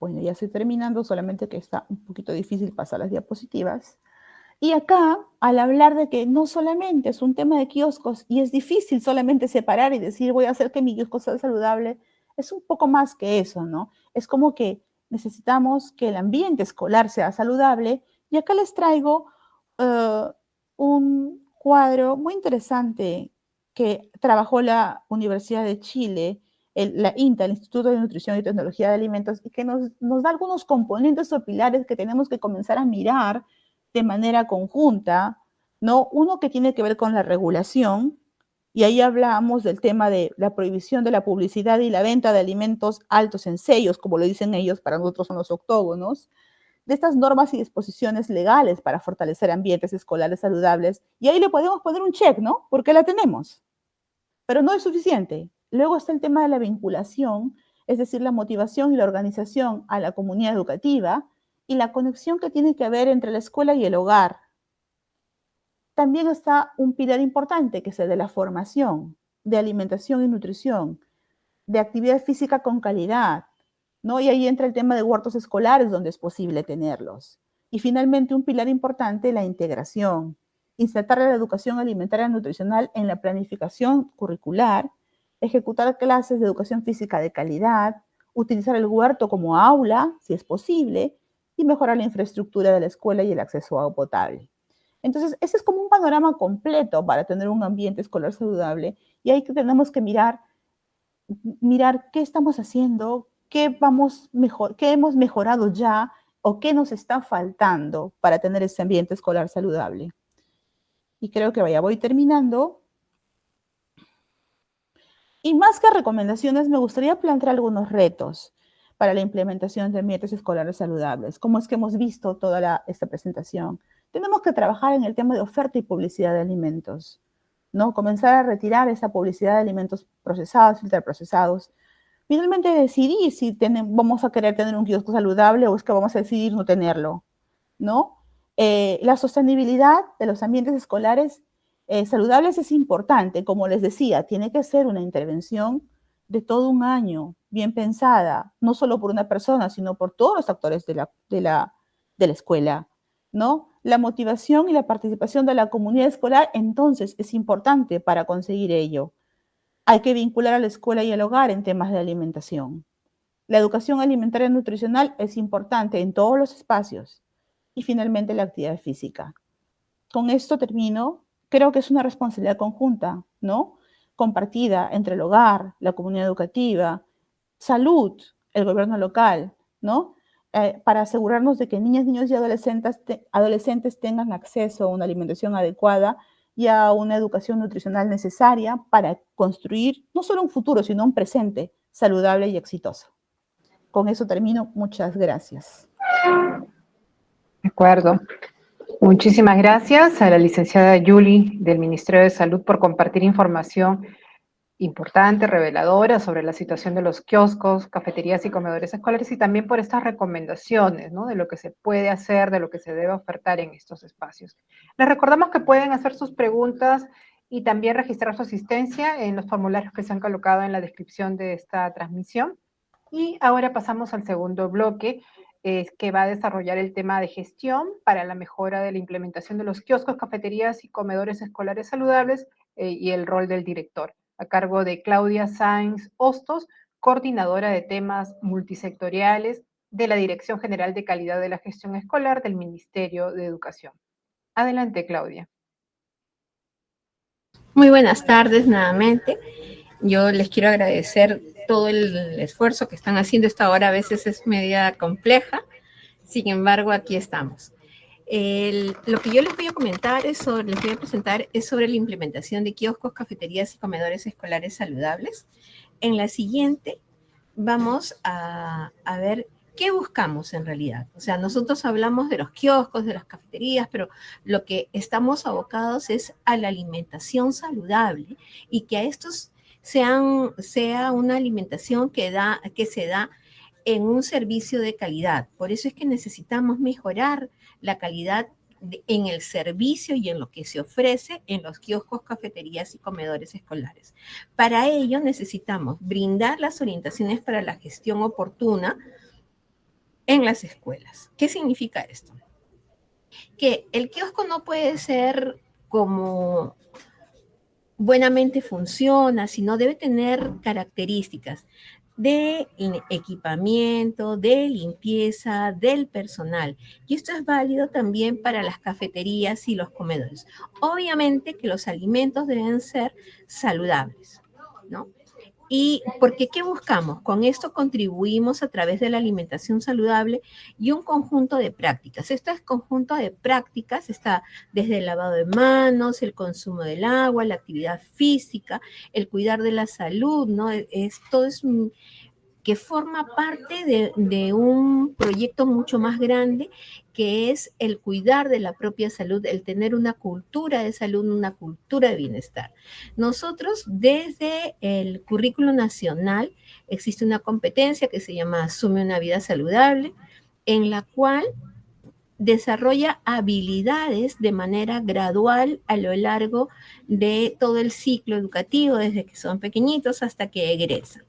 S3: Bueno, ya estoy terminando, solamente que está un poquito difícil pasar las diapositivas. Y acá, al hablar de que no solamente es un tema de kioscos y es difícil solamente separar y decir voy a hacer que mi kiosco sea saludable, es un poco más que eso, ¿no? Es como que necesitamos que el ambiente escolar sea saludable. Y acá les traigo un cuadro muy interesante que trabajó la Universidad de Chile, la INTA, el Instituto de Nutrición y Tecnología de Alimentos, y que nos da algunos componentes o pilares que tenemos que comenzar a mirar de manera conjunta, ¿no? Uno que tiene que ver con la regulación, y ahí hablamos del tema de la prohibición de la publicidad y la venta de alimentos altos en sellos, como lo dicen ellos, para nosotros son los octógonos, de estas normas y disposiciones legales para fortalecer ambientes escolares saludables, y ahí le podemos poner un check, ¿no? Porque la tenemos, pero no es suficiente. Luego está el tema de la vinculación, es decir, la motivación y la organización a la comunidad educativa y la conexión que tiene que haber entre la escuela y el hogar. También está un pilar importante que es el de la formación, de alimentación y nutrición, de actividad física con calidad, ¿no? Y ahí entra el tema de huertos escolares, donde es posible tenerlos. Y finalmente, un pilar importante, la integración. Insertar la educación alimentaria y nutricional en la planificación curricular, ejecutar clases de educación física de calidad, utilizar el huerto como aula, si es posible, y mejorar la infraestructura de la escuela y el acceso a agua potable. Entonces, ese es como un panorama completo para tener un ambiente escolar saludable, y ahí que tenemos que mirar qué estamos haciendo, qué hemos mejorado ya o qué nos está faltando para tener ese ambiente escolar saludable. Y creo que voy terminando. Y más que recomendaciones, me gustaría plantear algunos retos para la implementación de ambientes escolares saludables, como es que hemos visto toda esta presentación. Tenemos que trabajar en el tema de oferta y publicidad de alimentos, ¿no? Comenzar a retirar esa publicidad de alimentos procesados, ultraprocesados. Finalmente decidir si vamos a querer tener un kiosco saludable o es que vamos a decidir no tenerlo, ¿no? La sostenibilidad de los ambientes escolares saludables es importante, como les decía, tiene que ser una intervención de todo un año, bien pensada, no solo por una persona, sino por todos los actores de la escuela, ¿no? La motivación y la participación de la comunidad escolar, entonces, es importante para conseguir ello. Hay que vincular a la escuela y al hogar en temas de alimentación. La educación alimentaria y nutricional es importante en todos los espacios. Y finalmente la actividad física. Con esto termino. Creo que es una responsabilidad conjunta, ¿no? Compartida entre el hogar, la comunidad educativa, salud, el gobierno local, ¿no? Para asegurarnos de que niñas, niños y adolescentes tengan acceso a una alimentación adecuada y a una educación nutricional necesaria para construir no solo un futuro, sino un presente saludable y exitoso. Con eso termino. Muchas gracias.
S1: De acuerdo. Muchísimas gracias a la licenciada Yuli del Ministerio de Salud por compartir información importante, reveladora sobre la situación de los kioscos, cafeterías y comedores escolares y también por estas recomendaciones, ¿no? De lo que se puede hacer, de lo que se debe ofertar en estos espacios. Les recordamos que pueden hacer sus preguntas y también registrar su asistencia en los formularios que se han colocado en la descripción de esta transmisión. Y ahora pasamos al segundo bloque, que va a desarrollar el tema de gestión para la mejora de la implementación de los kioscos, cafeterías y comedores escolares saludables y el rol del director, a cargo de Claudia Sáenz Hostos, coordinadora de temas multisectoriales de la Dirección General de Calidad de la Gestión Escolar del Ministerio de Educación. Adelante, Claudia.
S2: Muy buenas tardes nuevamente. Yo les quiero agradecer todo el esfuerzo que están haciendo. Esta hora a veces es media compleja, sin embargo, aquí estamos. Lo que yo les voy a comentar les voy a presentar es sobre la implementación de kioscos, cafeterías y comedores escolares saludables. En la siguiente vamos a ver qué buscamos en realidad. O sea, nosotros hablamos de los kioscos, de las cafeterías, pero lo que estamos abocados es a la alimentación saludable y que a estos sea una alimentación que se da en un servicio de calidad. Por eso es que necesitamos mejorar la calidad en el servicio y en lo que se ofrece en los kioscos, cafeterías y comedores escolares. Para ello necesitamos brindar las orientaciones para la gestión oportuna en las escuelas. ¿Qué significa esto? Que el kiosco no puede ser como buenamente funciona, sino debe tener características de equipamiento, de limpieza, del personal. Y esto es válido también para las cafeterías y los comedores. Obviamente que los alimentos deben ser saludables, ¿no? Y porque, ¿qué buscamos? Con esto contribuimos a través de la alimentación saludable y un conjunto de prácticas. Este conjunto de prácticas está desde el lavado de manos, el consumo del agua, la actividad física, el cuidar de la salud, ¿no? Esto es que forma parte de un proyecto mucho más grande, que es el cuidar de la propia salud, el tener una cultura de salud, una cultura de bienestar. Nosotros, desde el currículo nacional, existe una competencia que se llama Asume una vida saludable, en la cual desarrolla habilidades de manera gradual a lo largo de todo el ciclo educativo, desde que son pequeñitos hasta que egresan.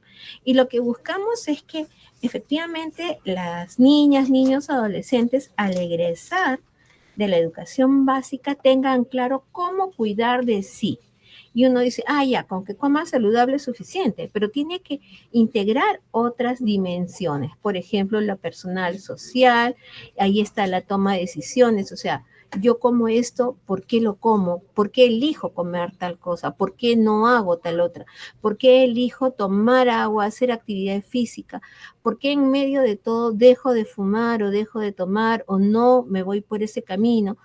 S2: Y lo que buscamos es que efectivamente las niñas, niños, adolescentes, al egresar de la educación básica, tengan claro cómo cuidar de sí. Y uno dice, ya, con que coma saludable es suficiente, pero tiene que integrar otras dimensiones. Por ejemplo, la personal, social, ahí está la toma de decisiones, o sea, yo como esto, ¿por qué lo como? ¿Por qué elijo comer tal cosa? ¿Por qué no hago tal otra? ¿Por qué elijo tomar agua, hacer actividad física? ¿Por qué en medio de todo dejo de fumar o dejo de tomar o no me voy por ese camino?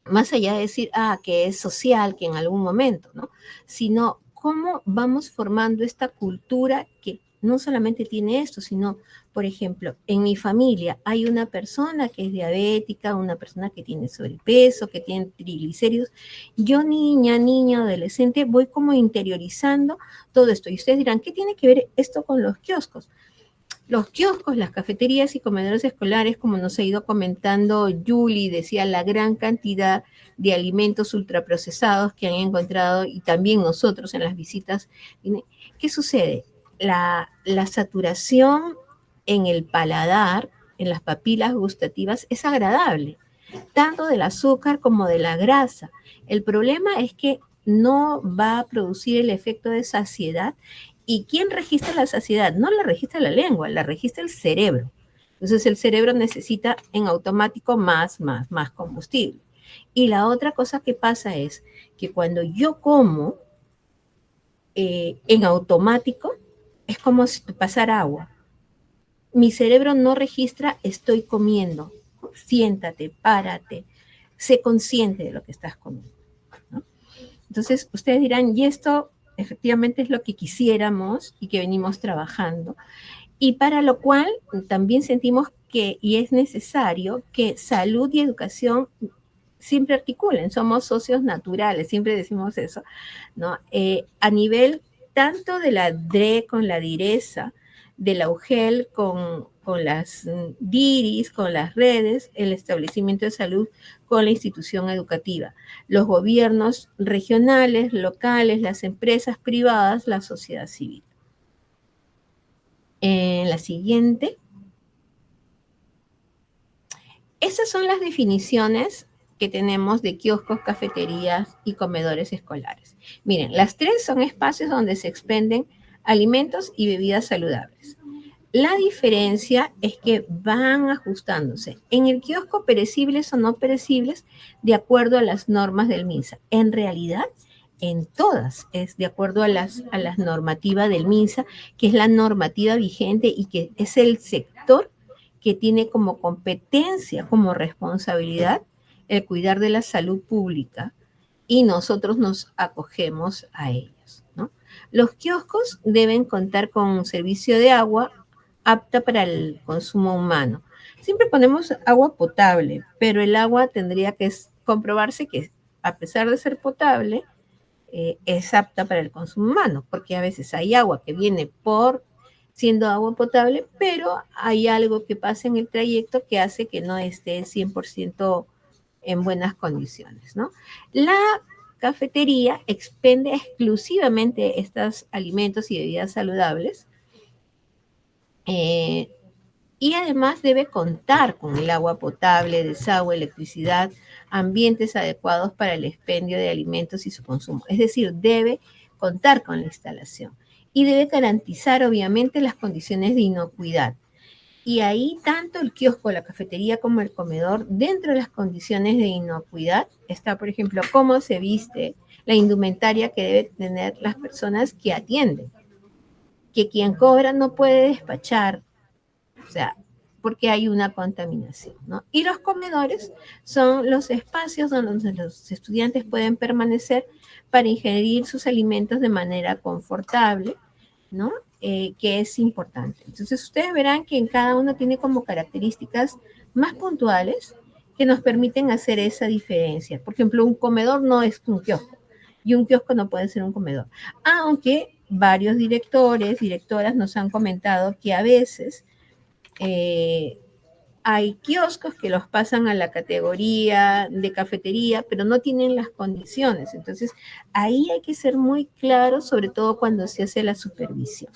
S2: Más allá de decir, que es social, que en algún momento, ¿no? Sino cómo vamos formando esta cultura que no solamente tiene esto, sino, por ejemplo, en mi familia hay una persona que es diabética, una persona que tiene sobrepeso, que tiene triglicéridos. Yo, niña, adolescente, voy como interiorizando todo esto. Y ustedes dirán, ¿qué tiene que ver esto con los kioscos? Los kioscos, las cafeterías y comedores escolares, como nos ha ido comentando Julie, decía la gran cantidad de alimentos ultraprocesados que han encontrado y también nosotros en las visitas. ¿Qué sucede? La saturación en el paladar, en las papilas gustativas, es agradable, tanto del azúcar como de la grasa. El problema es que no va a producir el efecto de saciedad. ¿Y quién registra la saciedad? No la registra la lengua, la registra el cerebro. Entonces el cerebro necesita en automático más combustible. Y la otra cosa que pasa es que cuando yo como en automático, es como si pasara agua. Mi cerebro no registra estoy comiendo. Siéntate, párate, sé consciente de lo que estás comiendo, ¿no? Entonces ustedes dirán, y esto efectivamente es lo que quisiéramos y que venimos trabajando, y para lo cual también sentimos que, y es necesario, que salud y educación siempre articulen, somos socios naturales, siempre decimos eso, ¿no? A nivel tanto de la DRE con la DIRESA, de la UGEL con las DIRIS, con las redes, el establecimiento de salud con la institución educativa, los gobiernos regionales, locales, las empresas privadas, la sociedad civil. En la siguiente. Esas son las definiciones que tenemos de kioscos, cafeterías y comedores escolares. Miren, las tres son espacios donde se expenden alimentos y bebidas saludables. La diferencia es que van ajustándose. En el kiosco, perecibles o no perecibles, de acuerdo a las normas del MINSA. En realidad, en todas es de acuerdo a las normativas del MINSA, que es la normativa vigente y que es el sector que tiene como competencia, como responsabilidad, el cuidar de la salud pública, y nosotros nos acogemos a ellos, ¿no? Los kioscos deben contar con un servicio de agua apta para el consumo humano. Siempre ponemos agua potable, pero el agua tendría que comprobarse que, a pesar de ser potable, es apta para el consumo humano, porque a veces hay agua que viene siendo agua potable, pero hay algo que pasa en el trayecto que hace que no esté 100% en buenas condiciones, ¿no? La cafetería expende exclusivamente estos alimentos y bebidas saludables, Y además debe contar con el agua potable, desagüe, electricidad, ambientes adecuados para el expendio de alimentos y su consumo. Es decir, debe contar con la instalación y debe garantizar obviamente las condiciones de inocuidad. Y ahí tanto el kiosco, la cafetería como el comedor, dentro de las condiciones de inocuidad, está, por ejemplo, cómo se viste, la indumentaria que deben tener las personas que atienden, que quien cobra no puede despachar, o sea, porque hay una contaminación, ¿no? Y los comedores son los espacios donde los estudiantes pueden permanecer para ingerir sus alimentos de manera confortable, ¿no? Que es importante. Entonces, ustedes verán que en cada uno tiene como características más puntuales que nos permiten hacer esa diferencia. Por ejemplo, un comedor no es un kiosco y un kiosco no puede ser un comedor. Aunque varios directores, directoras nos han comentado que a veces hay kioscos que los pasan a la categoría de cafetería, pero no tienen las condiciones. Entonces, ahí hay que ser muy claro, sobre todo cuando se hace la supervisión,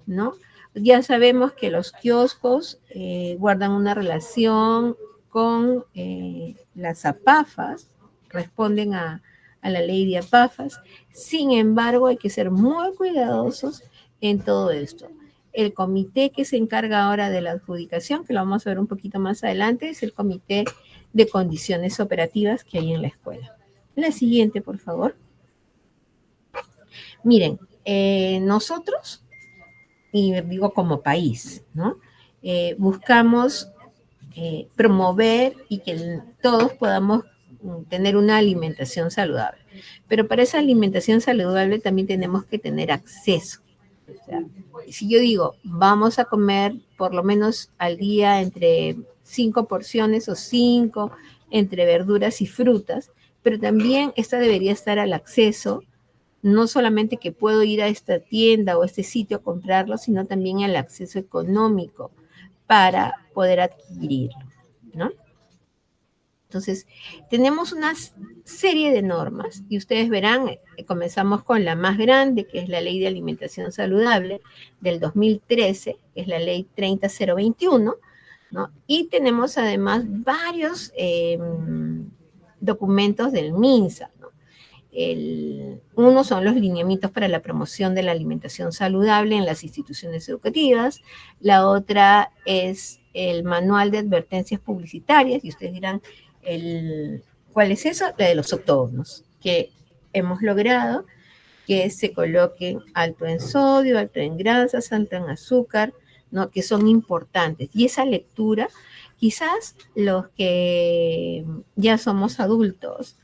S2: ¿no? Ya sabemos que los kioscos guardan una relación con las APAFAS, responden a la ley de APAFAS. Sin embargo, hay que ser muy cuidadosos en todo esto. El comité que se encarga ahora de la adjudicación, que lo vamos a ver un poquito más adelante, es el comité de condiciones operativas que hay en la escuela. La siguiente, por favor. Miren, nosotros, y digo como país, ¿no? Buscamos promover y que todos podamos tener una alimentación saludable. Pero para esa alimentación saludable también tenemos que tener acceso. O sea, si yo digo, vamos a comer por lo menos al día entre 5 porciones o 5 entre verduras y frutas, pero también esta debería estar al acceso, no solamente que puedo ir a esta tienda o a este sitio a comprarlo, sino también el acceso económico para poder adquirirlo, ¿no? Entonces, tenemos una serie de normas y ustedes verán, comenzamos con la más grande, que es la Ley de Alimentación Saludable del 2013, que es la Ley 30021, ¿no? Y tenemos además varios documentos del MINSA, ¿no? Uno son los lineamientos para la promoción de la alimentación saludable en las instituciones educativas, la otra es el manual de advertencias publicitarias, y ustedes dirán, ¿cuál es eso? La de los octógonos, que hemos logrado que se coloquen alto en sodio, alto en grasas, alto en azúcar, ¿no? Que son importantes. Y esa lectura, quizás los que ya somos adultos,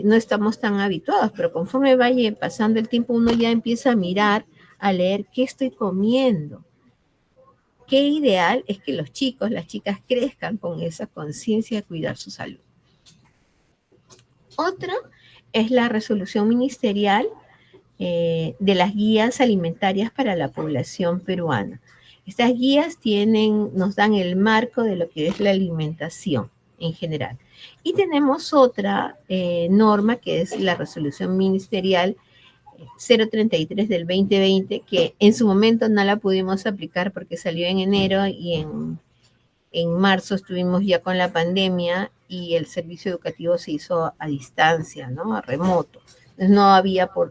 S2: no estamos tan habituados, pero conforme vaya pasando el tiempo, uno ya empieza a mirar, a leer qué estoy comiendo. Qué ideal es que los chicos, las chicas crezcan con esa conciencia de cuidar su salud. Otra es la resolución ministerial de las guías alimentarias para la población peruana. Estas guías nos dan el marco de lo que es la alimentación en general. Y tenemos otra norma que es la resolución ministerial 033 del 2020, que en su momento no la pudimos aplicar porque salió en enero y en marzo estuvimos ya con la pandemia y el servicio educativo se hizo a distancia, ¿no? A remoto. Entonces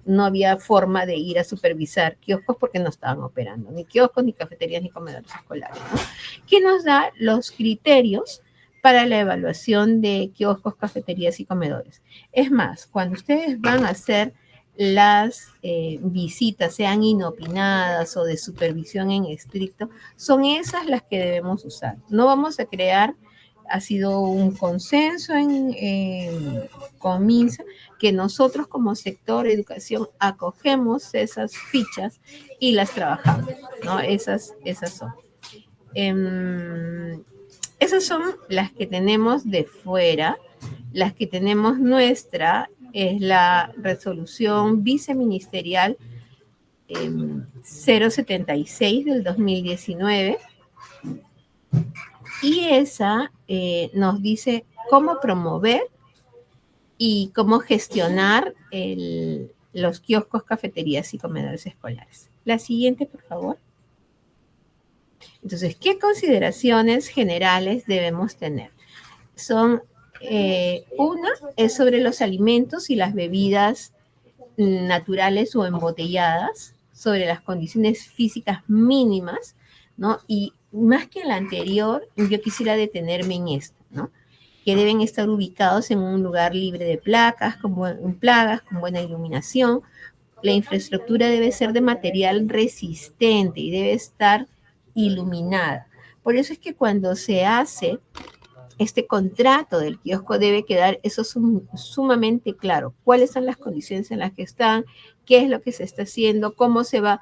S2: no había forma de ir a supervisar kioscos porque no estaban operando, ni kioscos, ni cafeterías, ni comedores escolares, ¿no? Que nos da los criterios para la evaluación de kioscos, cafeterías y comedores. Es más, cuando ustedes van a hacer las visitas, sean inopinadas o de supervisión en estricto, son esas las que debemos usar. No vamos a crear, ha sido un consenso con MINSA, que nosotros como sector de educación acogemos esas fichas y las trabajamos, ¿no? Esas son. Esas son las que tenemos de fuera. Las que tenemos nuestra es la resolución viceministerial 076 del 2019, y esa nos dice cómo promover y cómo gestionar los kioscos, cafeterías y comedores escolares. La siguiente, por favor. Entonces, ¿qué consideraciones generales debemos tener? Una es sobre los alimentos y las bebidas naturales o embotelladas, sobre las condiciones físicas mínimas, ¿no? Y más que la anterior, yo quisiera detenerme en esto, ¿no? Que deben estar ubicados en un lugar libre de plagas, con buena iluminación. La infraestructura debe ser de material resistente y debe estar iluminada. Por eso es que cuando se hace este contrato del kiosco debe quedar eso sumamente claro. ¿Cuáles son las condiciones en las que están? ¿Qué es lo que se está haciendo? ¿Cómo se va?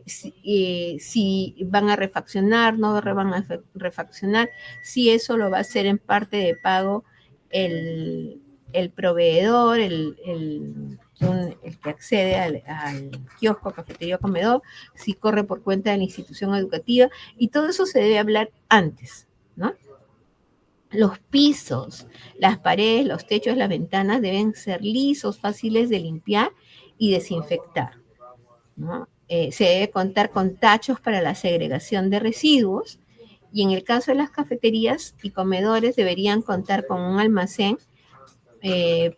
S2: Si van a refaccionar, no van a refaccionar. Si eso lo va a hacer en parte de pago el proveedor, el que accede al kiosco, cafetería o comedor, si corre por cuenta de la institución educativa. Y todo eso se debe hablar antes, ¿no? Los pisos, las paredes, los techos, las ventanas deben ser lisos, fáciles de limpiar y desinfectar, ¿no? Se debe contar con tachos para la segregación de residuos y en el caso de las cafeterías y comedores deberían contar con un almacén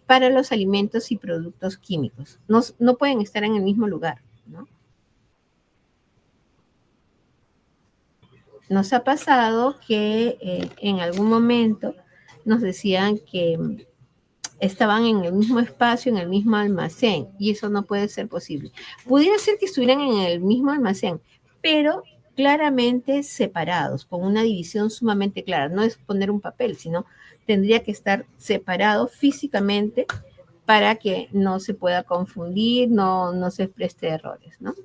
S2: para los alimentos y productos químicos. No pueden estar en el mismo lugar, ¿no? Nos ha pasado que en algún momento nos decían que estaban en el mismo espacio, en el mismo almacén, y eso no puede ser posible. Pudiera ser que estuvieran en el mismo almacén, pero claramente separados, con una división sumamente clara. No es poner un papel, sino tendría que estar separado físicamente para que no se pueda confundir, no se preste errores, ¿no?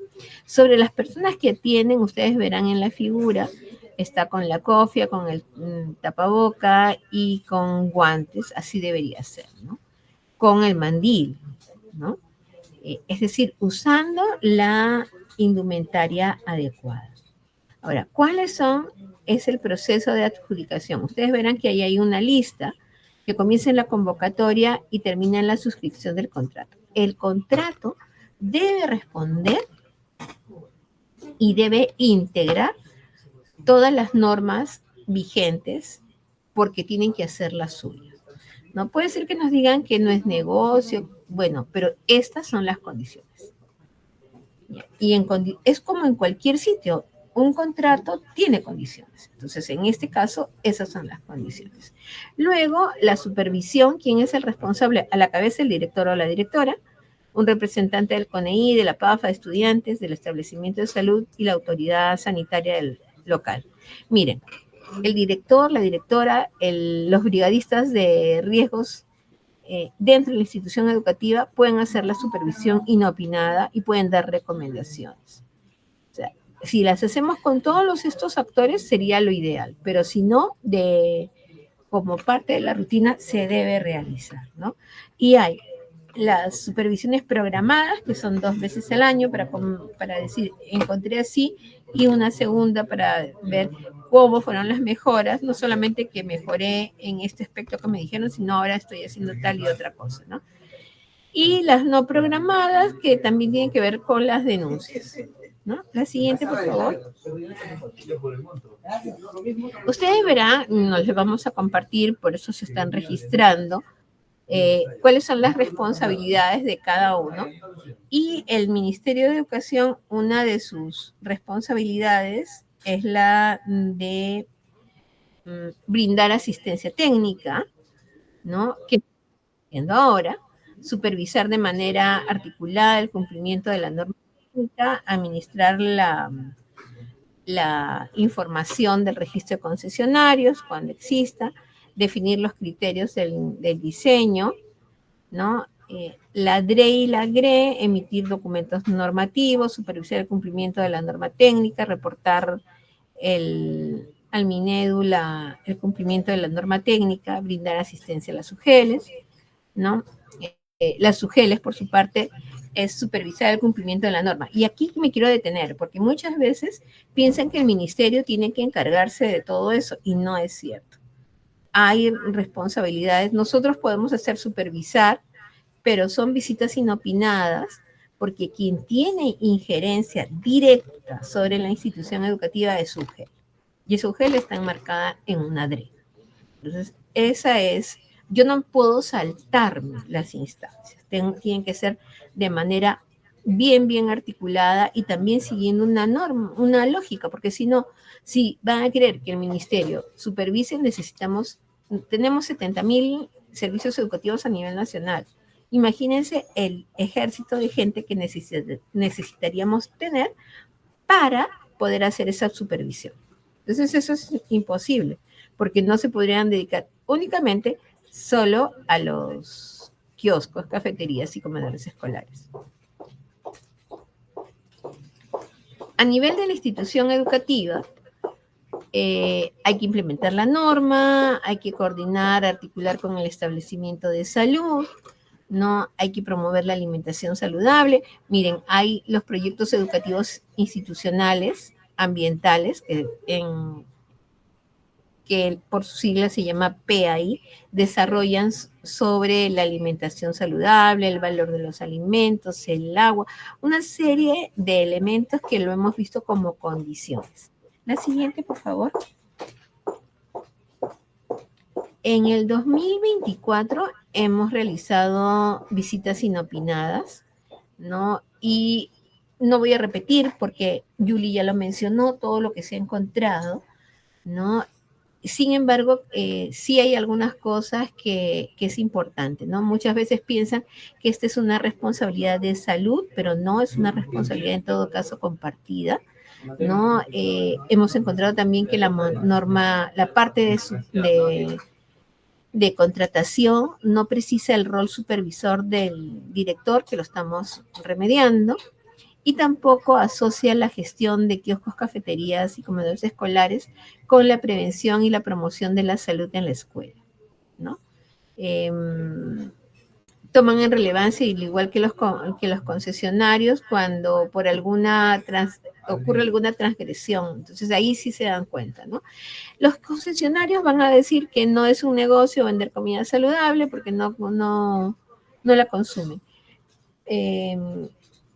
S2: Sobre las personas que atienden, ustedes verán en la figura, está con la cofia, con el tapaboca y con guantes, así debería ser, ¿no? Con el mandil, ¿no? Es decir, usando la indumentaria adecuada. Ahora, es el proceso de adjudicación? Ustedes verán que ahí hay una lista que comienza en la convocatoria y termina en la suscripción del contrato. El contrato debe responder y debe integrar todas las normas vigentes porque tienen que hacer las suyas. No puede ser que nos digan que no es negocio, bueno, pero estas son las condiciones. Y es como en cualquier sitio, un contrato tiene condiciones. Entonces, en este caso, esas son las condiciones. Luego, la supervisión, ¿quién es el responsable? A la cabeza, el director o la directora, un representante del CONEI, de la PAFA, de estudiantes, del establecimiento de salud y la autoridad sanitaria del local. Miren, el director, la directora, los brigadistas de riesgos dentro de la institución educativa pueden hacer la supervisión inopinada y pueden dar recomendaciones. O sea, si las hacemos con todos estos actores sería lo ideal, pero si no, como parte de la rutina se debe realizar, ¿no? Y hay las supervisiones programadas, que son 2 veces al año para decir, encontré así, y una segunda para ver cómo fueron las mejoras, no solamente que mejoré en este aspecto que me dijeron, sino ahora estoy haciendo tal y otra cosa, ¿no? Y las no programadas, que también tienen que ver con las denuncias, ¿no? La siguiente, por favor. Ustedes verán, nos les vamos a compartir, por eso se están registrando, cuáles son las responsabilidades de cada uno. Y el Ministerio de Educación, una de sus responsabilidades es la de brindar asistencia técnica, ¿no? Que estamos haciendo ahora, supervisar de manera articulada el cumplimiento de la norma técnica, administrar la información del registro de concesionarios cuando exista, definir los criterios del diseño, ¿no? La DRE y la GRE, emitir documentos normativos, supervisar el cumplimiento de la norma técnica, reportar al Minedu el cumplimiento de la norma técnica, brindar asistencia a las UGELes, ¿no? Las UGELes, por su parte, es supervisar el cumplimiento de la norma. Y aquí me quiero detener, porque muchas veces piensan que el ministerio tiene que encargarse de todo eso, y no es cierto. Hay responsabilidades. Nosotros podemos hacer supervisar, pero son visitas inopinadas, porque quien tiene injerencia directa sobre la institución educativa es UGEL. y esa UGEL está enmarcada en una DRE. Entonces, esa es, yo no puedo saltarme las instancias, tienen que ser de manera bien articulada y también siguiendo una norma, una lógica, porque si no, si van a querer que el ministerio supervise, tenemos 70.000 servicios educativos a nivel nacional. Imagínense el ejército de gente que necesitaríamos tener para poder hacer esa supervisión. Entonces eso es imposible, porque no se podrían dedicar únicamente solo a los kioscos, cafeterías y comedores escolares. A nivel de la institución educativa, hay que implementar la norma, hay que coordinar, articular con el establecimiento de salud, ¿no? Hay que promover la alimentación saludable. Miren, hay los proyectos educativos institucionales, ambientales, que por su sigla se llama PAI, desarrollan sobre la alimentación saludable, el valor de los alimentos, el agua, una serie de elementos que lo hemos visto como condiciones. La siguiente, por favor. En el 2024 hemos realizado visitas inopinadas, ¿no? Y no voy a repetir porque Julie ya lo mencionó, todo lo que se ha encontrado, ¿no? Sin embargo, sí hay algunas cosas que es importante, ¿no? Muchas veces piensan que esta es una responsabilidad de salud, pero no es una responsabilidad en todo caso compartida, ¿no? Hemos encontrado también que la norma, la parte de contratación no precisa el rol supervisor del director, que lo estamos remediando, y tampoco asocia la gestión de kioscos, cafeterías y comedores escolares con la prevención y la promoción de la salud en la escuela, ¿no? Toman en relevancia, al igual que los concesionarios, cuando por ocurre alguna transgresión. Entonces ahí sí se dan cuenta, ¿no? Los concesionarios van a decir que no es un negocio vender comida saludable porque no la consumen.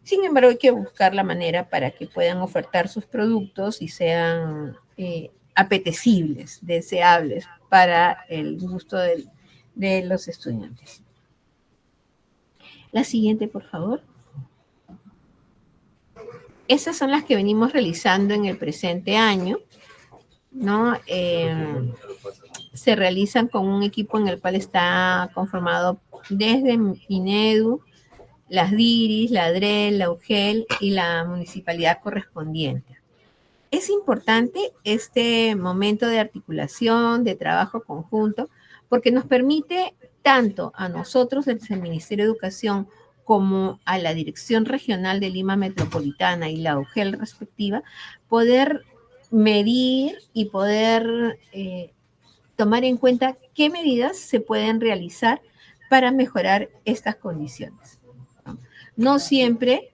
S2: Sin embargo, hay que buscar la manera para que puedan ofertar sus productos y sean apetecibles, deseables para el gusto de los estudiantes. La siguiente, por favor. Esas son las que venimos realizando en el presente año, ¿no? Se realizan con un equipo en el cual está conformado desde INEDU, las DIRIS, la DREL, la UGEL y la municipalidad correspondiente. Es importante este momento de articulación, de trabajo conjunto, porque nos permite tanto a nosotros, desde el Ministerio de Educación, como a la Dirección Regional de Lima Metropolitana y la UGEL respectiva, poder medir y poder tomar en cuenta qué medidas se pueden realizar para mejorar estas condiciones. No siempre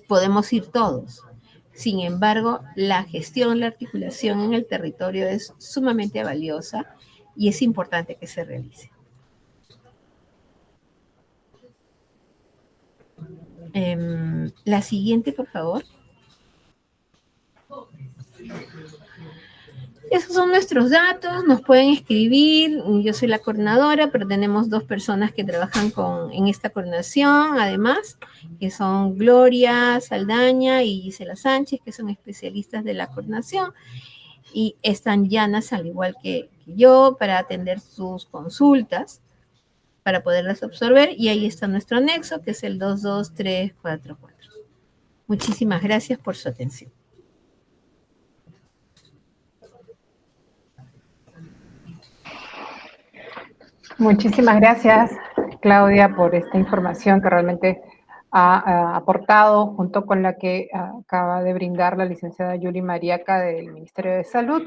S2: podemos ir todos. Sin embargo, la gestión, la articulación en el territorio es sumamente valiosa y es importante que se realice. La siguiente, por favor. Esos son nuestros datos, nos pueden escribir, yo soy la coordinadora, pero tenemos 2 personas que trabajan en esta coordinación, además, que son Gloria Saldaña y Gisela Sánchez, que son especialistas de la coordinación, y están llanas al igual que yo para atender sus consultas, para poderlas absorber, y ahí está nuestro anexo, que es el 22344. Muchísimas gracias por su atención.
S1: Muchísimas gracias, Claudia, por esta información que realmente ha aportado junto con la que acaba de brindar la licenciada Yuli Mariaca del Ministerio de Salud.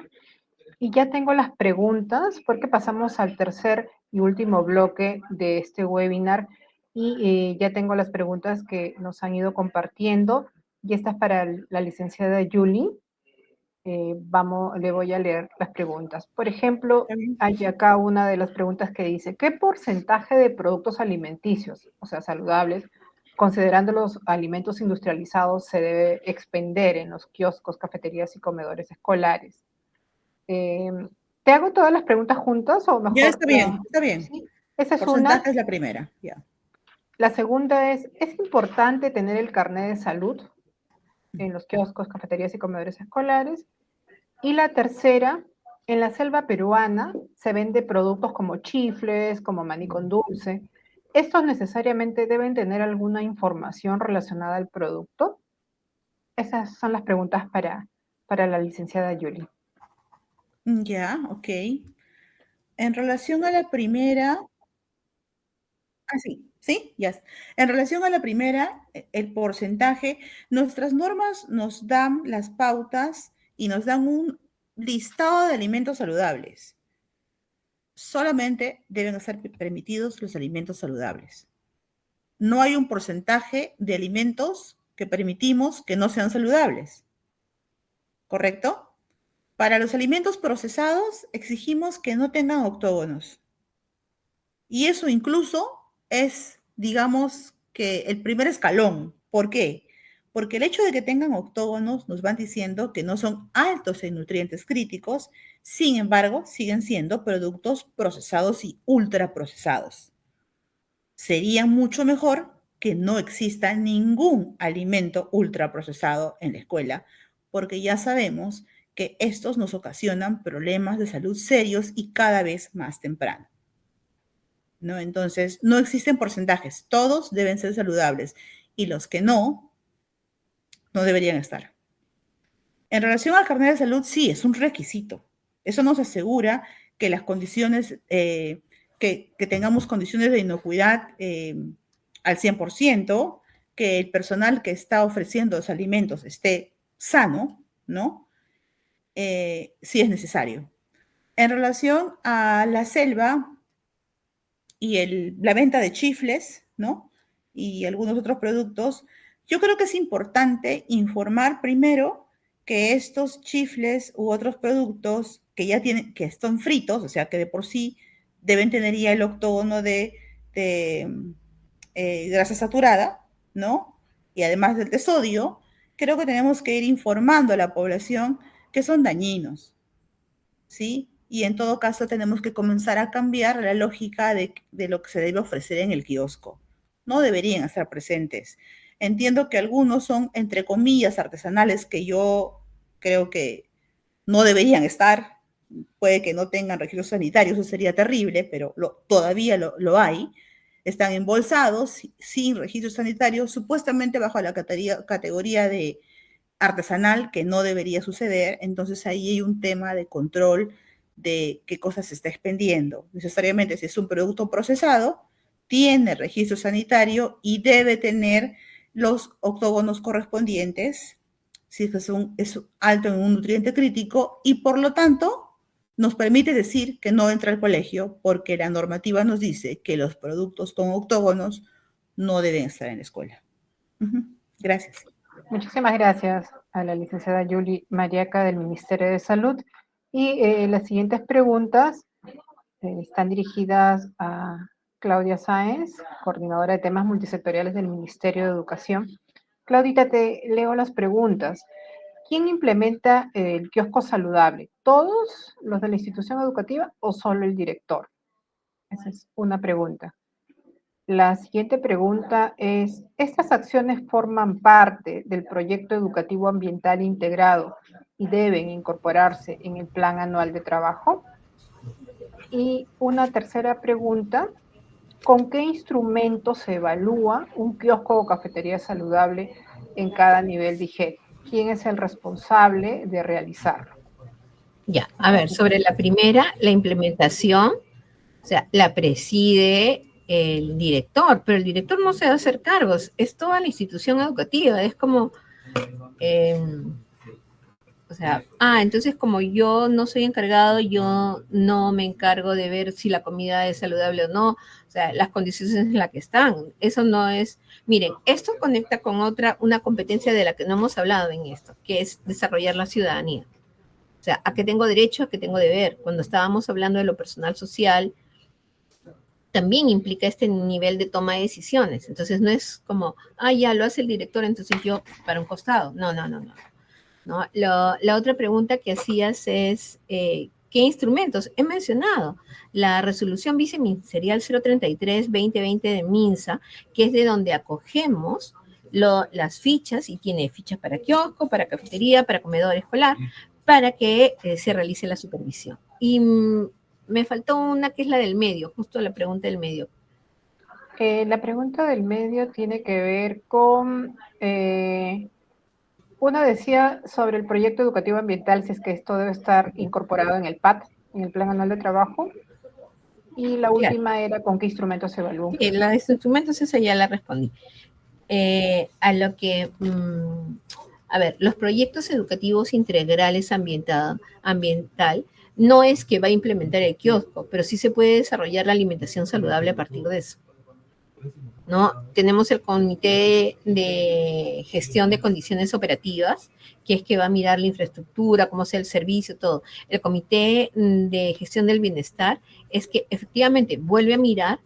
S1: Y ya tengo las preguntas porque pasamos al tercer y último bloque de este webinar y ya tengo las preguntas que nos han ido compartiendo y esta es para la licenciada Yuli. Le voy a leer las preguntas. Por ejemplo, hay acá una de las preguntas que dice, ¿qué porcentaje de productos alimenticios, o sea, saludables, considerando los alimentos industrializados, se debe expender en los kioscos, cafeterías y comedores escolares. ¿Te hago todas las preguntas juntas o
S3: Ya
S1: mejor?
S3: está bien, está bien.
S1: ¿Sí? Esa es una.
S3: Porcentaje es la primera, ya.
S1: La segunda ¿es importante tener el carnet de salud en los kioscos, cafeterías y comedores escolares? Y la tercera, en la selva peruana se vende productos como chifles, como maní con dulce. ¿Estos necesariamente deben tener alguna información relacionada al producto? Esas son las preguntas para la licenciada Yuli.
S3: Ya, ok. En relación a la primera, sí, sí, ya. En relación a la primera, el porcentaje, nuestras normas nos dan las pautas y nos dan un listado de alimentos saludables. Solamente deben ser permitidos los alimentos saludables. No hay un porcentaje de alimentos que permitimos que no sean saludables. ¿Correcto? Para los alimentos procesados exigimos que no tengan octógonos. Y eso incluso es, digamos, que el primer escalón. ¿Por qué? Porque el hecho de que tengan octógonos nos van diciendo que no son altos en nutrientes críticos, sin embargo, siguen siendo productos procesados y ultraprocesados. Sería mucho mejor que no exista ningún alimento ultraprocesado en la escuela, porque ya sabemos que estos nos ocasionan problemas de salud serios y cada vez más temprano, ¿no? Entonces, no existen porcentajes, todos deben ser saludables y los que no deberían estar. En relación al carnet de salud, sí, es un requisito. Eso nos asegura que las condiciones, que tengamos condiciones de inocuidad al 100%, que el personal que está ofreciendo los alimentos esté sano, ¿no? Sí es necesario. En relación a la selva y la venta de chifles, ¿no? Y algunos otros productos, yo creo que es importante informar primero que estos chifles u otros productos que ya tienen, que están fritos, o sea, que de por sí deben tener ya el octógono de grasa saturada, ¿no? Y además del de sodio, creo que tenemos que ir informando a la población que son dañinos, ¿sí? Y en todo caso tenemos que comenzar a cambiar la lógica de lo que se debe ofrecer en el kiosco. No deberían estar presentes. Entiendo que algunos son, entre comillas, artesanales, que yo creo que no deberían estar. Puede que no tengan registro sanitario, eso sería terrible, pero todavía lo hay. Están embolsados, sin registro sanitario, supuestamente bajo la categoría de artesanal, que no debería suceder. Entonces ahí hay un tema de control de qué cosas se está expendiendo. Necesariamente, si es un producto procesado, tiene registro sanitario y debe tener los octógonos correspondientes, si es alto en un nutriente crítico, y por lo tanto nos permite decir que no entra al colegio, porque la normativa nos dice que los productos con octógonos no deben estar en la escuela. Gracias.
S1: Muchísimas gracias a la licenciada Yuli Mariaca del Ministerio de Salud. Y las siguientes preguntas están dirigidas a Claudia Sáenz, coordinadora de temas multisectoriales del Ministerio de Educación. Claudita, te leo las preguntas. ¿Quién implementa el kiosco saludable? ¿Todos los de la institución educativa o solo el director? Esa es una pregunta. La siguiente pregunta es, ¿estas acciones forman parte del proyecto educativo ambiental integrado y deben incorporarse en el plan anual de trabajo? Y una tercera pregunta, ¿con qué instrumento se evalúa un kiosco o cafetería saludable en cada nivel de IGET? ¿Quién es el responsable de realizarlo?
S2: Ya, a ver, sobre la primera, la implementación, o sea, la preside el director, pero el director no se va a hacer cargos, es toda la institución educativa, es como, o sea, entonces como yo no soy encargado, yo no me encargo de ver si la comida es saludable o no, o sea, las condiciones en las que están, eso no es, miren, esto conecta con una competencia de la que no hemos hablado en esto, que es desarrollar la ciudadanía. O sea, ¿a qué tengo derecho? ¿A qué tengo deber? Cuando estábamos hablando de lo personal social, también implica este nivel de toma de decisiones. Entonces no es como, ya lo hace el director, entonces yo para un costado. No. ¿No? La otra pregunta que hacías es, ¿qué instrumentos? He mencionado la resolución viceministerial 033-2020 de MINSA, que es de donde acogemos las fichas, y tiene fichas para kiosco, para cafetería, para comedor escolar, para que se realice la supervisión. Y me faltó una que es la del medio, justo la pregunta del medio.
S1: La pregunta del medio tiene que ver con... Una decía sobre el proyecto educativo ambiental, si es que esto debe estar incorporado en el PAT, en el Plan Anual de Trabajo. Y la última era con qué instrumentos se evalúan.
S2: Sí, la de instrumentos, esa ya la respondí. A lo que, a ver, los proyectos educativos integrales ambiental no es que va a implementar el kiosco, pero sí se puede desarrollar la alimentación saludable a partir de eso. ¿No? Tenemos el comité de gestión de condiciones operativas, que es que va a mirar la infraestructura, cómo sea el servicio, todo. El comité de gestión del bienestar es que efectivamente vuelve a mirar,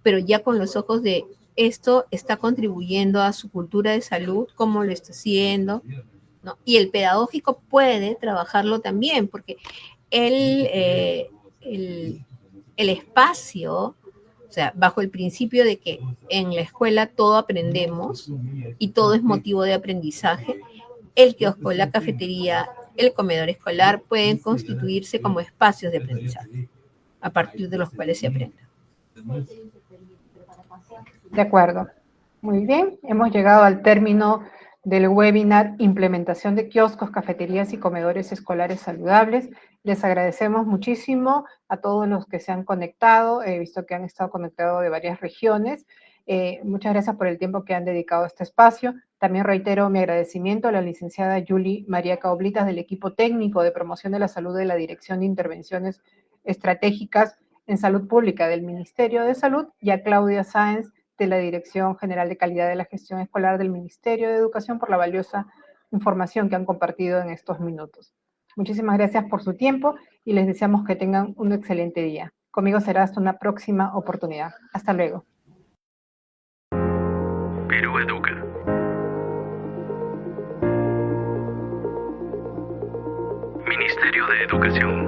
S2: pero ya con los ojos de esto está contribuyendo a su cultura de salud, cómo lo está haciendo, ¿no? Y el pedagógico puede trabajarlo también, porque el espacio, o sea, bajo el principio de que en la escuela todo aprendemos y todo es motivo de aprendizaje, el kiosco, la cafetería, el comedor escolar pueden constituirse como espacios de aprendizaje, a partir de los cuales se aprende.
S1: De acuerdo. Muy bien, hemos llegado al término del webinar Implementación de kioscos, cafeterías y comedores escolares saludables. Les agradecemos muchísimo a todos los que se han conectado. He visto que han estado conectados de varias regiones. Muchas gracias por el tiempo que han dedicado a este espacio. También reitero mi agradecimiento a la licenciada Yuli María Caoblitas del equipo técnico de promoción de la salud de la Dirección de Intervenciones Estratégicas en Salud Pública del Ministerio de Salud y a Claudia Sáenz de la Dirección General de Calidad de la Gestión Escolar del Ministerio de Educación por la valiosa información que han compartido en estos minutos. Muchísimas gracias por su tiempo y les deseamos que tengan un excelente día. Conmigo será hasta una próxima oportunidad. Hasta luego.
S4: Perú Educa. Ministerio de Educación.